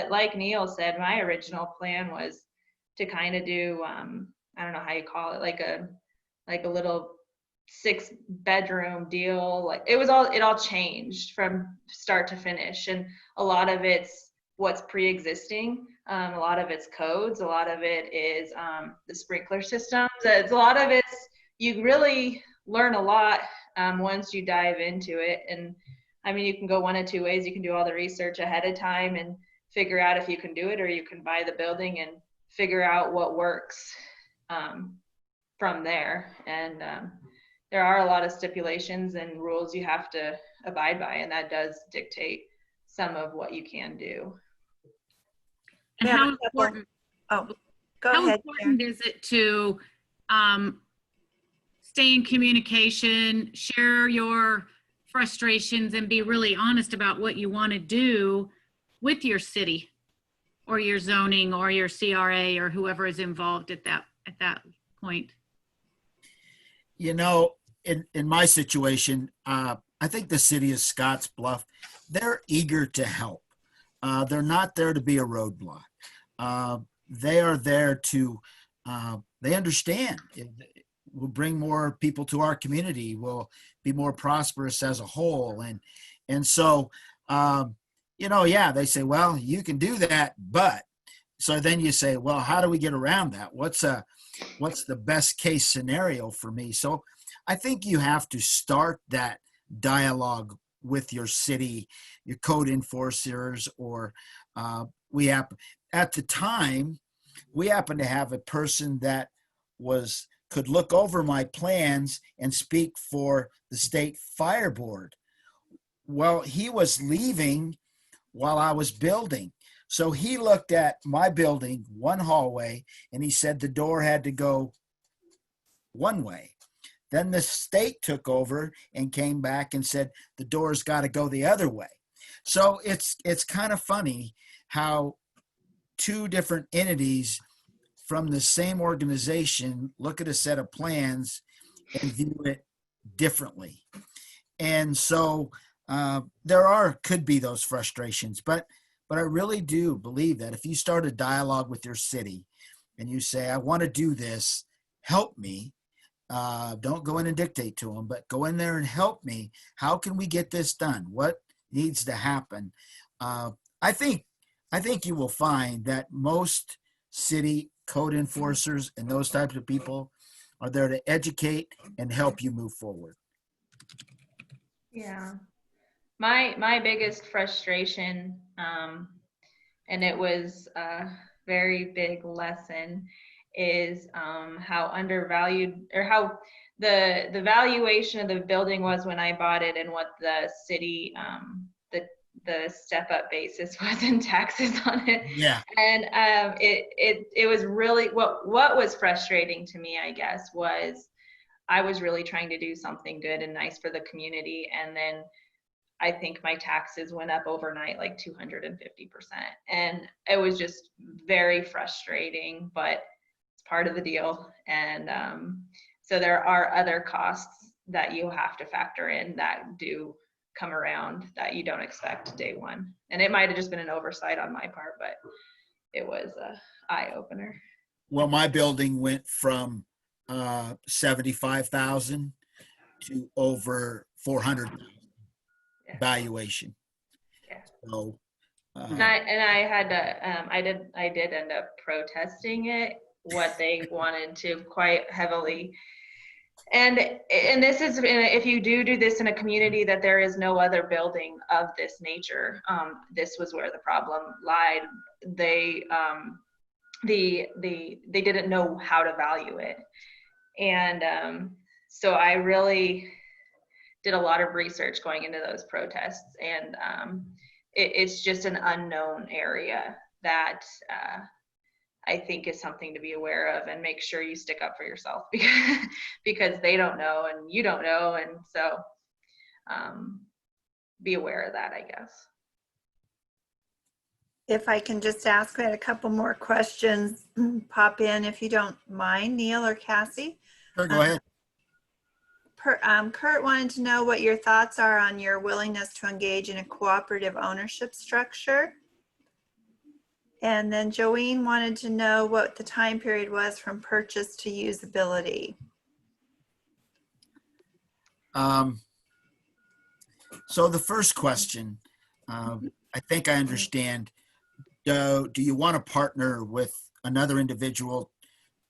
like Neil said, my original plan was to kind of do I don't know how you call it, like a little 6-bedroom deal. Like it all changed from start to finish, and a lot of it's what's pre-existing, a lot of it's codes, a lot of it is the sprinkler systems. A lot of it's, you really learn a lot once you dive into it. And I mean, you can go one of 2 ways. You can do all the research ahead of time and figure out if you can do it, or you can buy the building and figure out what works from there. And there are a lot of stipulations and rules you have to abide by, and that does dictate some of what you can do. And Yeah, how but- important, Oh, go how ahead. important is it to stay in communication, share your frustrations, and be really honest about what you want to do with your city or your zoning or your CRA or whoever is involved at that point? You know, in my situation, I think the city of Scotts Bluff, they're eager to help. They're not there to be a roadblock. They are there to, they understand. We'll bring more people to our community. We'll be more prosperous as a whole. And so, you know, yeah, they say, well, you can do that, but so then you say, well, how do we get around that? What's the best case scenario for me? So I think you have to start that dialogue with your city, your code enforcers, or at the time, we happened to have a person that could look over my plans and speak for the state fire board. Well, he was leaving while I was building. So he looked at my building, one hallway, and he said the door had to go one way. Then the state took over and came back and said the door's got to go the other way. So it's kind of funny how two different entities from the same organization look at a set of plans and view it differently. And so could be those frustrations, but I really do believe that if you start a dialogue with your city and you say, I want to do this, help me. Don't go in and dictate to them, but go in there and help me. How can we get this done? What needs to happen? I think you will find that most city code enforcers and those types of people are there to educate and help you move forward. Yeah. My biggest frustration, and it was a very big lesson, is how undervalued, or how the valuation of the building was when I bought it, and what the city the step up basis was in taxes on it. Yeah. And it was really what was frustrating to me, I guess, was I was really trying to do something good and nice for the community, and then I think my taxes went up overnight like 250%. And it was just very frustrating, but it's part of the deal. And so there are other costs that you have to factor in that do come around that you don't expect day one. And it might have just been an oversight on my part, but it was a eye opener. Well, my building went from 75,000 to over 400,000 valuation. Yeah. So, And I had to, I did end up protesting it, what they wanted to, quite heavily. And this is, if you do this in a community that there is no other building of this nature, this was where the problem lied. They didn't know how to value it. And so I really did a lot of research going into those protests, and it's just an unknown area that I think is something to be aware of, and make sure you stick up for yourself, because they don't know and you don't know. And so be aware of that, I guess. If I can just ask, we had a couple more questions pop in, if you don't mind, Neil or Cassie. sure, go ahead. Kurt wanted to know what your thoughts are on your willingness to engage in a cooperative ownership structure. And then Joanne wanted to know what the time period was from purchase to usability. So the first question, I think I understand. Do you want to partner with another individual,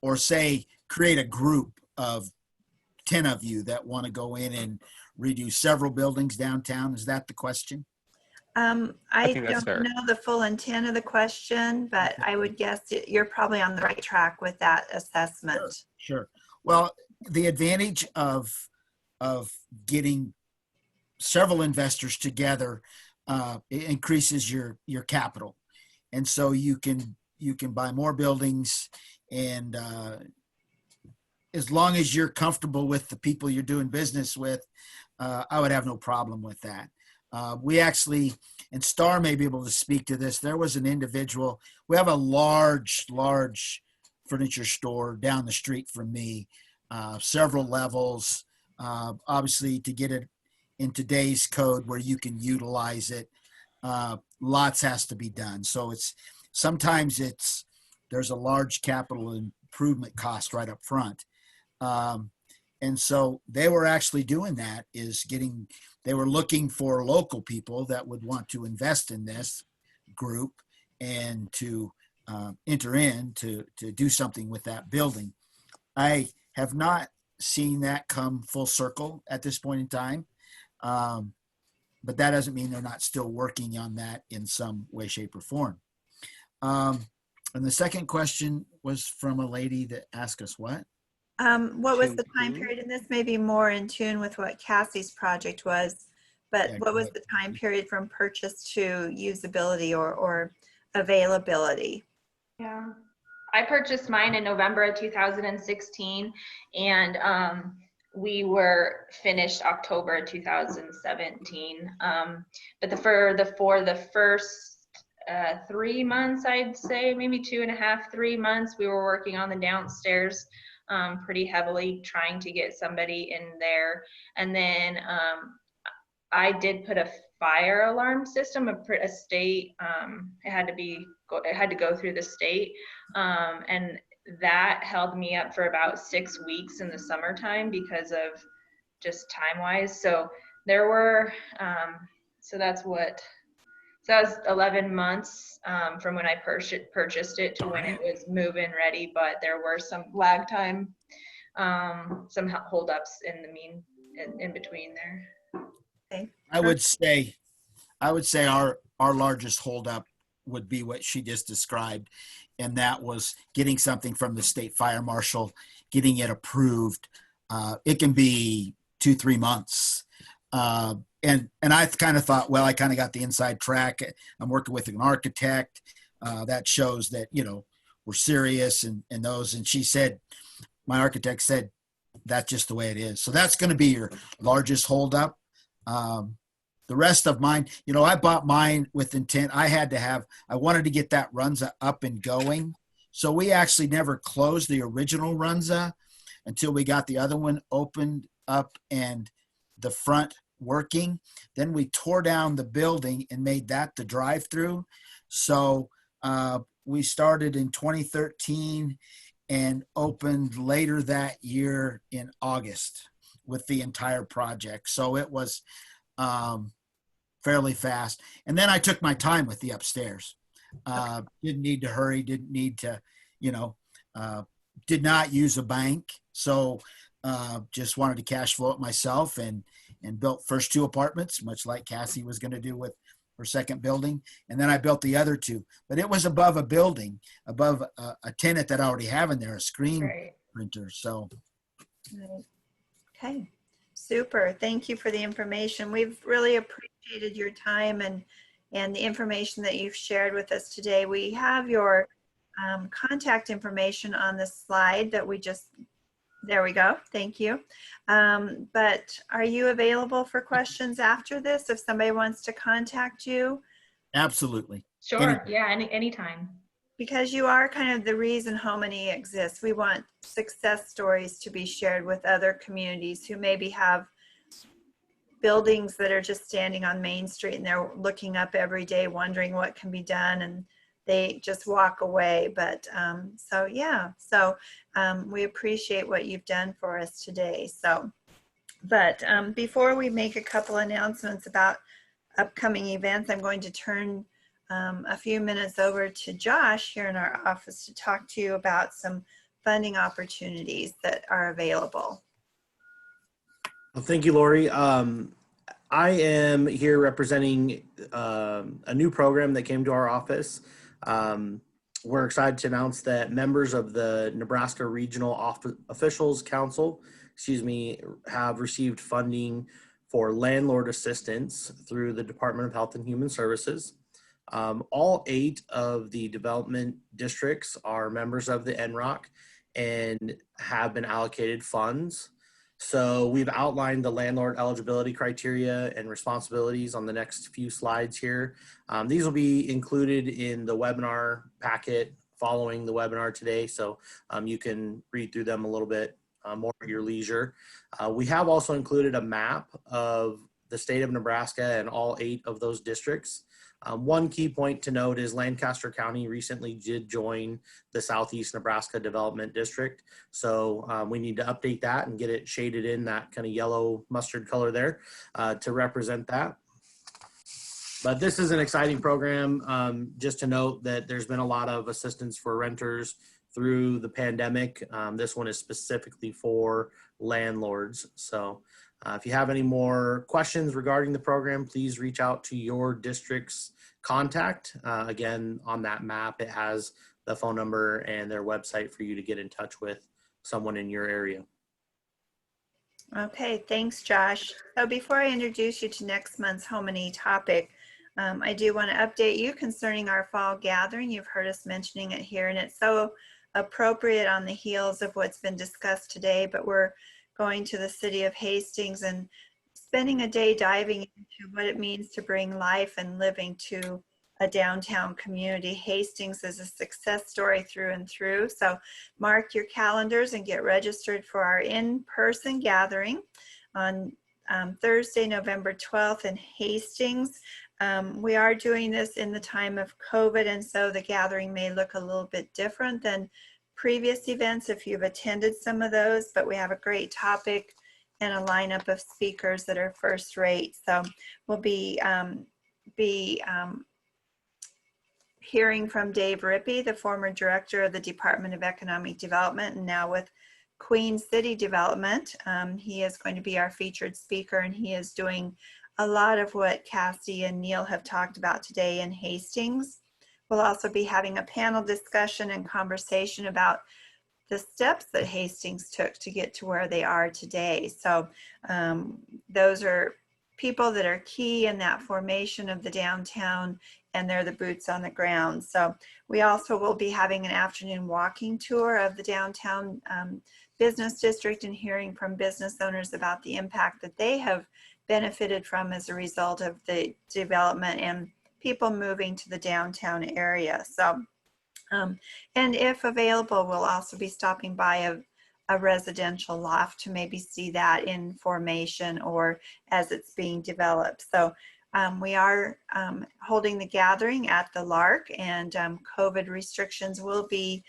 or say create a group of 10 of you that want to go in and redo several buildings downtown? Is that the question? I think that's don't fair. know the full intent of the question, but I would guess you're probably on the right track with that assessment. Sure. Well, the advantage of getting several investors together, it increases your capital, and so you can buy more buildings, and as long as you're comfortable with the people you're doing business with, I would have no problem with that. We actually, and Star may be able to speak to this, there was an individual, we have a large furniture store down the street from me, several levels, obviously to get it in today's code where you can utilize it, lots has to be done. So sometimes there's a large capital improvement cost right up front. And so they were actually doing that, they were looking for local people that would want to invest in this group and to enter in to do something with that building. I have not seen that come full circle at this point in time. But that doesn't mean they're not still working on that in some way, shape, or form. And the second question was from a lady that asked us what? What was the time period? And this may be more in tune with what Cassie's project was, but Yeah, what was correct. the time period from purchase to usability or availability? Yeah. I purchased mine in November of 2016, and we were finished October 2017. But for the first 3 months, I'd say maybe 2.5, 3 months, we were working on the downstairs pretty heavily, trying to get somebody in there. And then I did put a fire alarm system, a state. It had to go through the state, and that held me up for about 6 weeks in the summertime because of just time wise. So there were, so that was 11 months from when I purchased it to when it was move-in ready, but there were some lag time, some holdups in between there. Okay. I would say our largest holdup would be what she just described, and that was getting something from the state fire marshal, getting it approved. It can be 2-3 months. And I kind of thought, well, I kind of got the inside track. I'm working with an architect. That shows that, we're serious and those. And she said, my architect said, that's just the way it is. So that's going to be your largest holdup. The rest of mine, I bought mine with intent. I wanted to get that Runza up and going. So we actually never closed the original Runza until we got the other one opened up and the front working. Then we tore down the building and made that the drive-through. So we started in 2013 and opened later that year in August with the entire project. So it was fairly fast. And then I took my time with the upstairs. Didn't need to hurry, didn't need to, did not use a bank. So just wanted to cash flow it myself and built first 2 apartments, much like Cassie was going to do with her second building. And then I built the other 2, but it was above a building, above a tenant that I already have in there, a screen printer. So. Right. Okay. Super. Thank you for the information. We've really appreciated your time and the information that you've shared with us today. We have your contact information on the slide that there we go. Thank you. But are you available for questions after this if somebody wants to contact you? Absolutely. Sure. Yeah. Anytime. Because you are kind of the reason HomeNE exists. We want success stories to be shared with other communities who maybe have buildings that are just standing on Main Street and they're looking up every day wondering what can be done and they just walk away. But we appreciate what you've done for us today. But before we make a couple announcements about upcoming events, I'm going to turn a few minutes over to Josh here in our office to talk to you about some funding opportunities that are available. Well, thank you, Lori. I am here representing a new program that came to our office. We're excited to announce that members of the Nebraska Regional Officials Council, have received funding for landlord assistance through the Department of Health and Human Services. All 8 of the development districts are members of the NROC and have been allocated funds. So we've outlined the landlord eligibility criteria and responsibilities on the next few slides here. These will be included in the webinar packet following the webinar today, so you can read through them a little bit more at your leisure. We have also included a map of the state of Nebraska and all 8 of those districts. One key point to note is Lancaster County recently did join the Southeast Nebraska Development District. So we need to update that and get it shaded in that kind of yellow mustard color there to represent that. But this is an exciting program. Just to note that there's been a lot of assistance for renters through the pandemic. This one is specifically for landlords. So if you have any more questions regarding the program, please reach out to your district's contact. Again, on that map, it has the phone number and their website for you to get in touch with someone in your area. Okay, thanks, Josh. So before I introduce you to next month's HomeNE topic, I do want to update you concerning our fall gathering. You've heard us mentioning it here, and it's so appropriate on the heels of what's been discussed today, but we're going to the city of Hastings and spending a day diving into what it means to bring life and living to a downtown community. Hastings is a success story through and through. So mark your calendars and get registered for our in-person gathering on Thursday, November 12th in Hastings. We are doing this in the time of COVID, and so the gathering may look a little bit different than previous events if you've attended some of those, but we have a great topic and a lineup of speakers that are first rate. So we'll be hearing from Dave Rippey, the former director of the Department of Economic Development and now with Queen City Development. He is going to be our featured speaker, and he is doing a lot of what Cassie and Neil have talked about today in Hastings. We'll also be having a panel discussion and conversation about the steps that Hastings took to get to where they are today. So those are people that are key in that formation of the downtown, and they're the boots on the ground. So we also will be having an afternoon walking tour of the downtown business district and hearing from business owners about the impact that they have benefited from as a result of the development and people moving to the downtown area. So, and if available, we'll also be stopping by a residential loft to maybe see that in formation or as it's being developed. So we are holding the gathering at the Lark, and COVID restrictions will be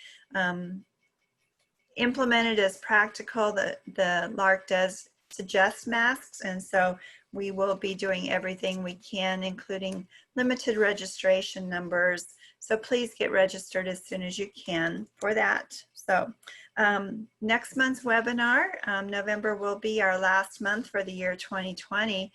implemented as practical. The Lark does suggest masks, and so we will be doing everything we can, including limited registration numbers. So please get registered as soon as you can for that. So next month's webinar, November will be our last month for the year 2020.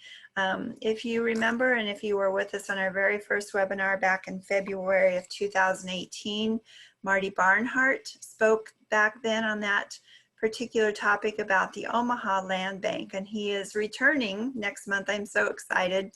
If you remember, and if you were with us on our very first webinar back in February of 2018, Marty Barnhart spoke back then on that particular topic about the Omaha Land Bank, and he is returning next month. I'm so excited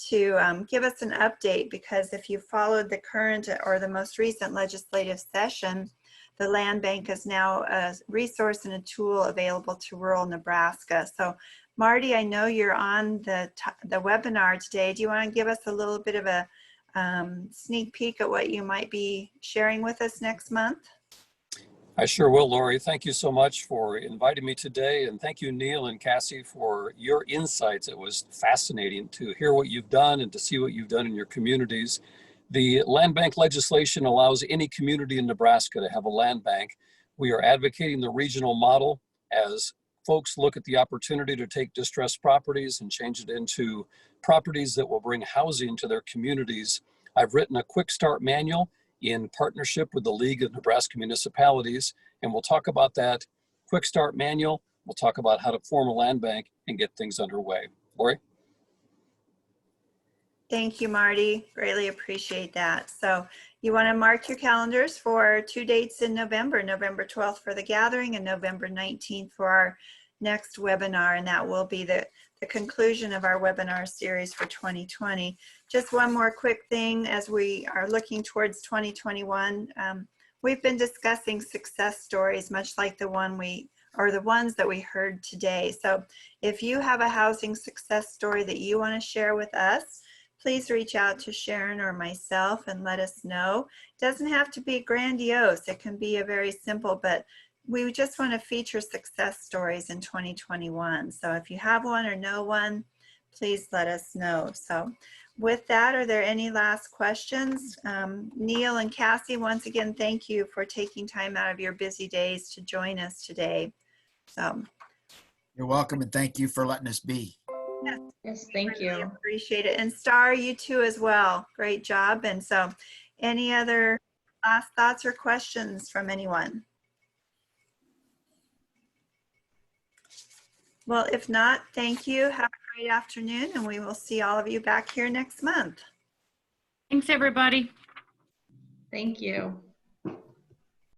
to give us an update, because if you followed the current or the most recent legislative session, the land bank is now a resource and a tool available to rural Nebraska. So Marty, I know you're on the webinar today. Do you want to give us a little bit of a sneak peek at what you might be sharing with us next month? I sure will, Lori. Thank you so much for inviting me today. And thank you, Neil and Cassie, for your insights. It was fascinating to hear what you've done and to see what you've done in your communities. The land bank legislation allows any community in Nebraska to have a land bank. We are advocating the regional model as folks look at the opportunity to take distressed properties and change it into properties that will bring housing to their communities. I've written a quick start manual in partnership with the League of Nebraska Municipalities, and we'll talk about that quick start manual. We'll talk about how to form a land bank and get things underway. Lori? Thank you, Marty. Greatly appreciate that. So you want to mark your calendars for 2 dates in November, November 12th for the gathering and November 19th for our next webinar, and that will be the conclusion of our webinar series for 2020. Just one more quick thing as we are looking towards 2021. We've been discussing success stories, much like the ones that we heard today. So if you have a housing success story that you want to share with us, please reach out to Sharon or myself and let us know. It doesn't have to be grandiose. It can be a very simple, but we just want to feature success stories in 2021. So if you have one or know one, please let us know. So with that, are there any last questions? Neil and Cassie, once again, thank you for taking time out of your busy days to join us today. So You're welcome, and thank you for letting us be. Yes, thank Really you. appreciate it. And Star, you too as well. Great job. And so any other last thoughts or questions from anyone? Well, if not, thank you. Have a great afternoon, and we will see all of you back here next month. Thanks, everybody. Thank you.